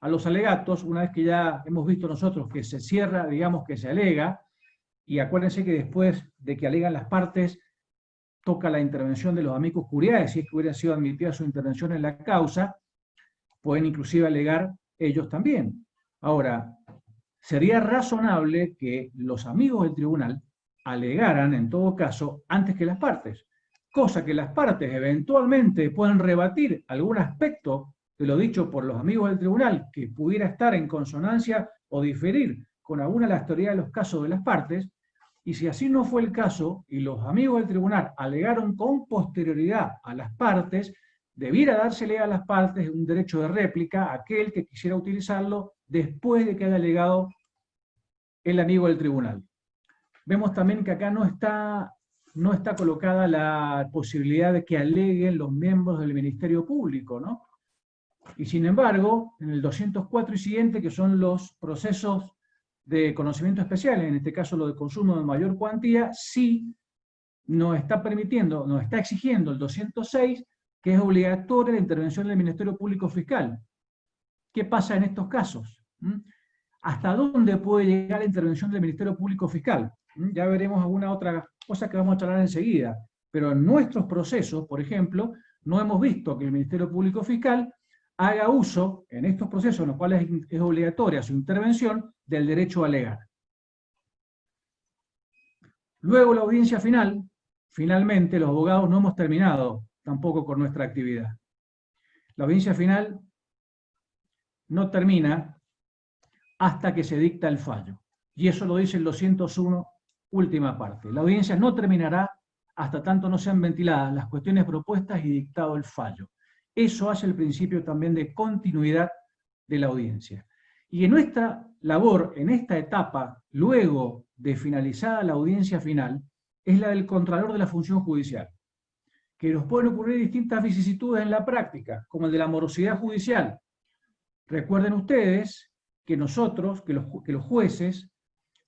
a los alegatos, una vez que ya hemos visto nosotros que se cierra, digamos que se alega, y acuérdense que después de que alegan las partes, toca la intervención de los amicus curiae, si es que hubiera sido admitida su intervención en la causa, pueden inclusive alegar ellos también. Ahora, sería razonable que los amigos del tribunal alegaran, en todo caso, antes que las partes, cosa que las partes eventualmente puedan rebatir algún aspecto de lo dicho por los amigos del tribunal que pudiera estar en consonancia o diferir con alguna de las teorías de los casos de las partes, y si así no fue el caso, y los amigos del tribunal alegaron con posterioridad a las partes, debiera dársele a las partes un derecho de réplica a aquel que quisiera utilizarlo después de que haya alegado el amigo del tribunal. Vemos también que acá no está colocada la posibilidad de que aleguen los miembros del Ministerio Público, ¿no? Y sin embargo, en el 204 y siguiente, que son los procesos de conocimiento especial, en este caso lo de consumo de mayor cuantía, sí nos está permitiendo, nos está exigiendo el 206, que es obligatoria la intervención del Ministerio Público Fiscal. ¿Qué pasa en estos casos? ¿Hasta dónde puede llegar la intervención del Ministerio Público Fiscal? Ya veremos alguna otra cosa que vamos a charlar enseguida. Pero en nuestros procesos, por ejemplo, no hemos visto que el Ministerio Público Fiscal haga uso, en estos procesos en los cuales es obligatoria su intervención, del derecho a alegar. Luego la audiencia final, finalmente los abogados no hemos terminado tampoco con nuestra actividad. la audiencia final no termina hasta que se dicta el fallo. Y eso lo dice el 201, última parte. La audiencia no terminará hasta tanto no sean ventiladas las cuestiones propuestas y dictado el fallo. Eso hace el principio también de continuidad de la audiencia. Y en nuestra labor, en esta etapa, luego de finalizada la audiencia final, es la del Contralor de la Función Judicial, que nos pueden ocurrir distintas vicisitudes en la práctica, como el de la morosidad judicial. Recuerden ustedes que nosotros, que los jueces,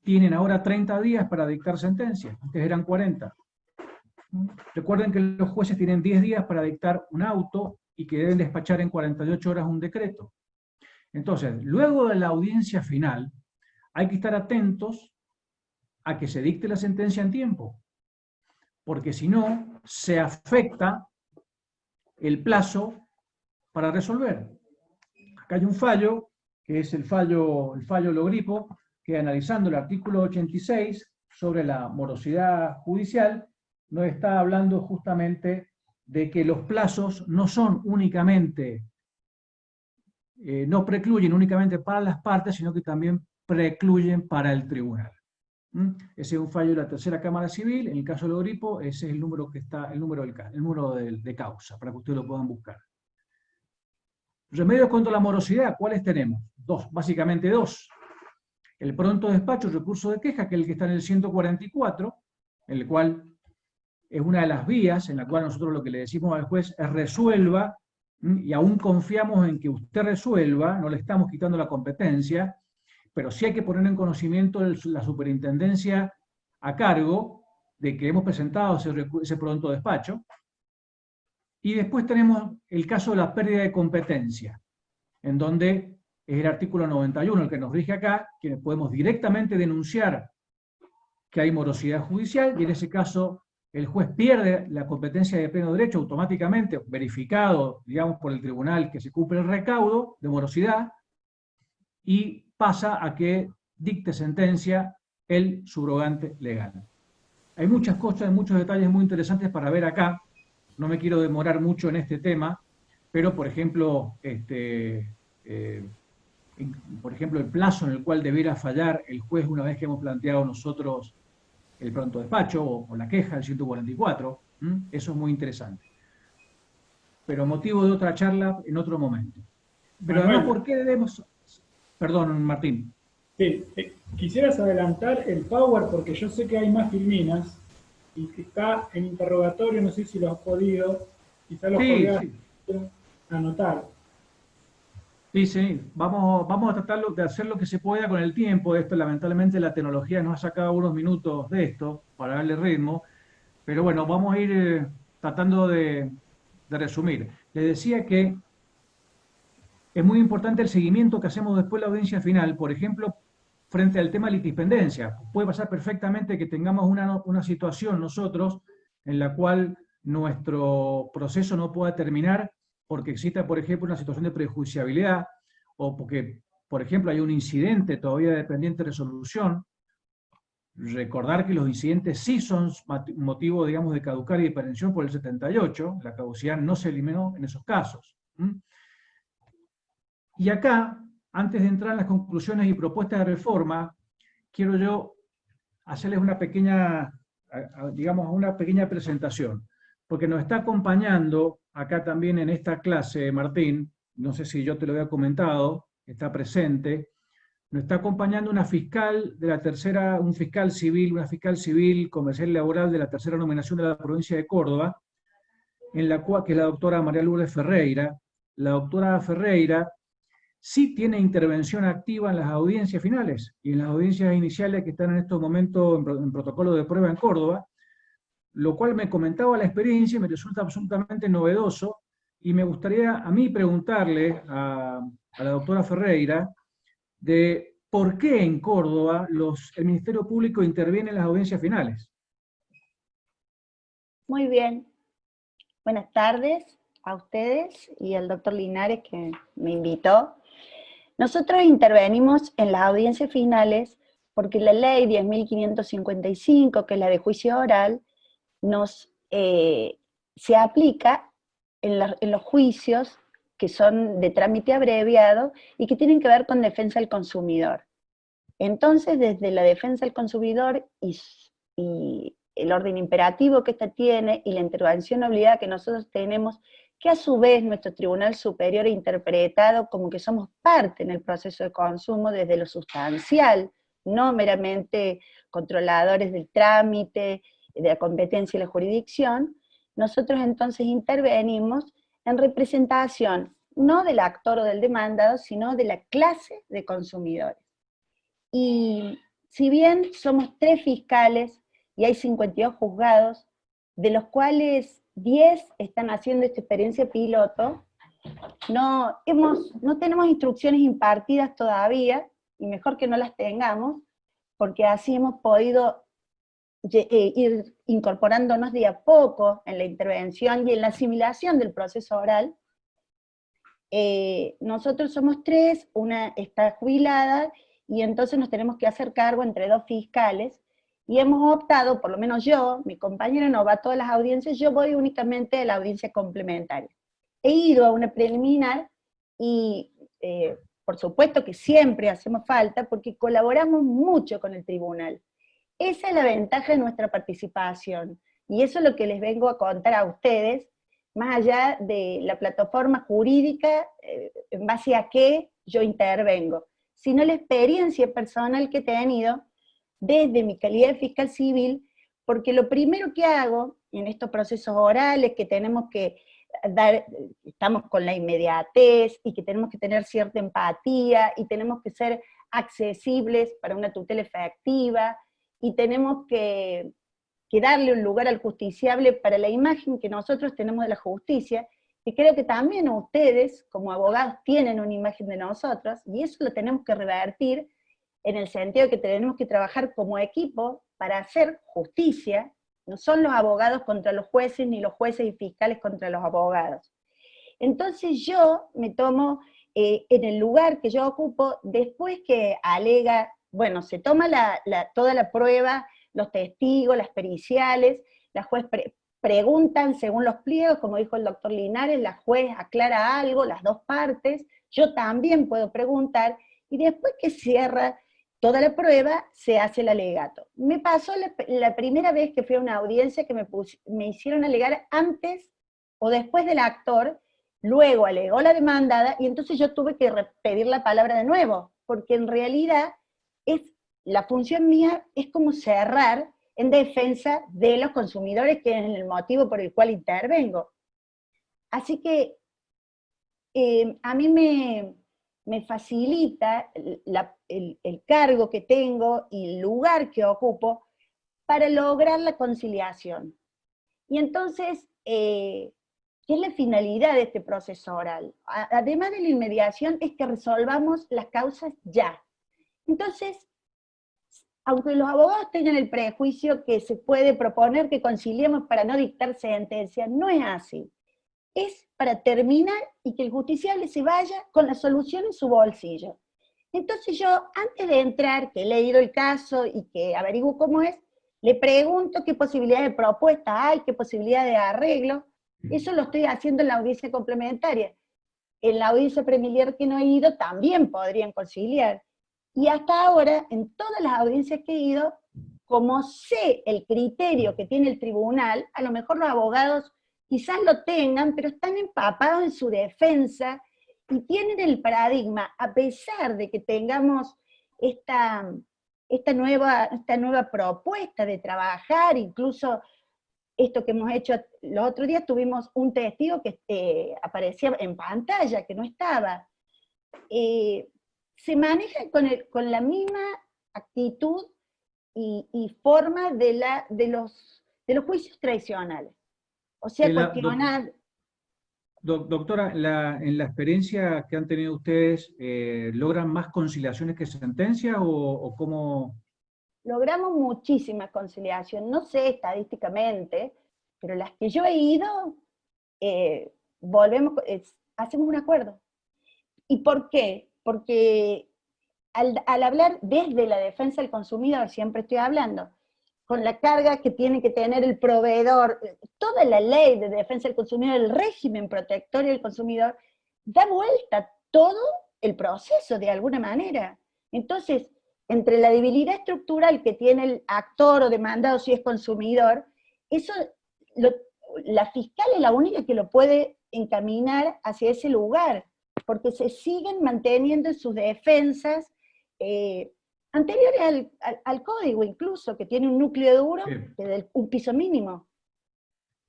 tienen ahora 30 días para dictar sentencias, antes eran 40. Recuerden que los jueces tienen 10 días para dictar un auto y que deben despachar en 48 horas un decreto. Entonces, luego de la audiencia final, hay que estar atentos a que se dicte la sentencia en tiempo, porque si no, se afecta el plazo para resolver. Acá hay un fallo, que es el fallo Logripo, que analizando el artículo 86 sobre la morosidad judicial, nos está hablando justamente de que los plazos no son únicamente, no precluyen únicamente para las partes, sino que también precluyen para el tribunal. Ese es un fallo de la tercera Cámara Civil. En el caso de Logripo, ese es el número que está, el número de causa, para que ustedes lo puedan buscar. Remedios contra la morosidad, ¿cuáles tenemos? Básicamente dos. El pronto despacho, recurso de queja, que es el que está en el 144, en el cual es una de las vías en la cual nosotros lo que le decimos al juez es resuelva, y aún confiamos en que usted resuelva, no le estamos quitando la competencia, pero sí hay que poner en conocimiento la superintendencia a cargo de que hemos presentado ese pronto despacho. Y después tenemos el caso de la pérdida de competencia, en donde es el artículo 91 el que nos rige acá, que podemos directamente denunciar que hay morosidad judicial, y en ese caso el juez pierde la competencia de pleno derecho automáticamente, verificado, digamos, por el tribunal que se cumple el recaudo de morosidad, y pasa a que dicte sentencia el subrogante legal. Hay muchas cosas, hay muchos detalles muy interesantes para ver acá. No me quiero demorar mucho en este tema, pero por ejemplo, el plazo en el cual debiera fallar el juez una vez que hemos planteado nosotros el pronto despacho o la queja del 144, eso es muy interesante. Pero motivo de otra charla en otro momento. Pero Manuel, además, ¿por qué debemos...? Perdón, Martín. Sí, quisieras adelantar el Power porque yo sé que hay más filminas y que está en interrogatorio, no sé si lo has podido, quizás lo podrías anotar. Sí, vamos a tratar de hacer lo que se pueda con el tiempo. Esto, lamentablemente, la tecnología nos ha sacado unos minutos de esto para darle ritmo, pero bueno, vamos a ir tratando de resumir. Les decía que es muy importante el seguimiento que hacemos después de la audiencia final, por ejemplo, frente al tema de litispendencia. Puede pasar perfectamente que tengamos una situación nosotros en la cual nuestro proceso no pueda terminar porque exista, por ejemplo, una situación de prejudiciabilidad, o porque, por ejemplo, hay un incidente todavía de pendiente resolución. Recordar que los incidentes sí son motivo, digamos, de caducar y de perención por el 78, la caducidad no se eliminó en esos casos. Y acá, antes de entrar en las conclusiones y propuestas de reforma, quiero yo hacerles una pequeña, digamos, una pequeña presentación, porque nos está acompañando acá también en esta clase, Martín, no sé si yo te lo había comentado, está presente, nos está acompañando una fiscal de la tercera, una fiscal civil comercial y laboral de la tercera nominación de la provincia de Córdoba, en la cual, que es la doctora María Lourdes Ferreira. La doctora Ferreira sí tiene intervención activa en las audiencias finales y en las audiencias iniciales que están en estos momentos en protocolo de prueba en Córdoba, lo cual me comentaba la experiencia y me resulta absolutamente novedoso, y me gustaría a mí preguntarle a la doctora Ferreira de por qué en Córdoba el Ministerio Público interviene en las audiencias finales. Muy bien. Buenas tardes a ustedes y al doctor Linares que me invitó. Nosotros intervenimos en las audiencias finales porque la ley 10.555, que es la de juicio oral, se aplica en los juicios que son de trámite abreviado y que tienen que ver con defensa del consumidor. Entonces, desde la defensa del consumidor y el orden imperativo que ésta tiene y la intervención obligada que nosotros tenemos, que a su vez nuestro Tribunal Superior ha interpretado como que somos parte en el proceso de consumo desde lo sustancial, no meramente controladores del trámite, de la competencia y la jurisdicción, nosotros entonces intervenimos en representación no del actor o del demandado, sino de la clase de consumidores. Y si bien somos 3 fiscales y hay 52 juzgados, de los cuales 10 están haciendo esta experiencia piloto, no tenemos instrucciones impartidas todavía, y mejor que no las tengamos, porque así hemos podido ir incorporándonos de a poco en la intervención y en la asimilación del proceso oral. Nosotros somos 3, una está jubilada, y entonces nos tenemos que hacer cargo entre 2 fiscales, y hemos optado, por lo menos yo, mi compañero no va a todas las audiencias, yo voy únicamente a la audiencia complementaria. He ido a una preliminar, y por supuesto que siempre hacemos falta, porque colaboramos mucho con el tribunal. Esa es la ventaja de nuestra participación, y eso es lo que les vengo a contar a ustedes, más allá de la plataforma jurídica, en base a qué yo intervengo, sino la experiencia personal que he tenido desde mi calidad de fiscal civil, porque lo primero que hago en estos procesos orales, que tenemos que dar, estamos con la inmediatez, y que tenemos que tener cierta empatía, y tenemos que ser accesibles para una tutela efectiva, y tenemos que darle un lugar al justiciable para la imagen que nosotros tenemos de la justicia, y creo que también ustedes, como abogados, tienen una imagen de nosotros, y eso lo tenemos que revertir, en el sentido de que tenemos que trabajar como equipo para hacer justicia. No son los abogados contra los jueces, ni los jueces y fiscales contra los abogados. Entonces yo me tomo en el lugar que yo ocupo, después que alega, bueno, se toma toda la prueba, los testigos, las periciales, la juez preguntan según los pliegos, como dijo el doctor Linares, la juez aclara algo, las 2 partes, yo también puedo preguntar, y después que cierra toda la prueba, se hace el alegato. Me pasó la primera vez que fui a una audiencia que me hicieron alegar antes o después del actor, luego alegó la demandada, y entonces yo tuve que pedir la palabra de nuevo, porque en realidad la función mía es como cerrar en defensa de los consumidores, que es el motivo por el cual intervengo. Así que a mí me facilita el cargo que tengo y el lugar que ocupo para lograr la conciliación. Y entonces, ¿qué es la finalidad de este proceso oral? Además de la inmediación, es que resolvamos las causas ya. Entonces, aunque los abogados tengan el prejuicio que se puede proponer que conciliemos para no dictar sentencia, no es así. Es para terminar y que el justiciable se vaya con la solución en su bolsillo. Entonces yo, antes de entrar, que he leído el caso y que averiguo cómo es, le pregunto qué posibilidades de propuesta hay, qué posibilidades de arreglo. Eso lo estoy haciendo en la audiencia complementaria. En la audiencia preliminar que no he ido, también podrían conciliar. Y hasta ahora, en todas las audiencias que he ido, como sé el criterio que tiene el tribunal, a lo mejor los abogados quizás lo tengan, pero están empapados en su defensa, y tienen el paradigma, a pesar de que tengamos esta nueva propuesta de trabajar, incluso esto que hemos hecho, los otros días tuvimos un testigo que aparecía en pantalla, que no estaba. Se maneja con la misma actitud y forma de los juicios tradicionales. O sea, cuestionar... Doctora, en la experiencia que han tenido ustedes, ¿logran más conciliaciones que sentencia o cómo? Logramos muchísima conciliación, no sé estadísticamente, pero las que yo he ido, hacemos un acuerdo. ¿Y por qué? Porque al hablar desde la defensa del consumidor, siempre estoy hablando, con la carga que tiene que tener el proveedor, toda la ley de defensa del consumidor, el régimen protectorio del consumidor, da vuelta todo el proceso de alguna manera. Entonces, entre la debilidad estructural que tiene el actor o demandado si es consumidor, eso la fiscal es la única que lo puede encaminar hacia ese lugar, porque se siguen manteniendo sus defensas anteriores al código incluso, que tiene un núcleo duro de un piso mínimo.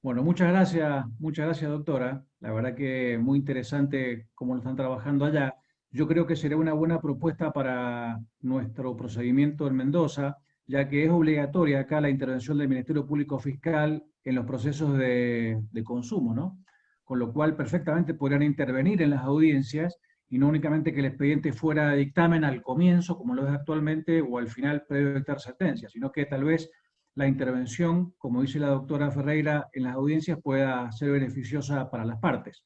Bueno, muchas gracias, doctora. La verdad que muy interesante cómo lo están trabajando allá. Yo creo que será una buena propuesta para nuestro procedimiento en Mendoza, ya que es obligatoria acá la intervención del Ministerio Público Fiscal en los procesos de consumo, ¿no? Con lo cual perfectamente podrían intervenir en las audiencias y no únicamente que el expediente fuera de dictamen al comienzo, como lo es actualmente, o al final previo a dictar sentencia, sino que tal vez la intervención, como dice la doctora Ferreira, en las audiencias pueda ser beneficiosa para las partes.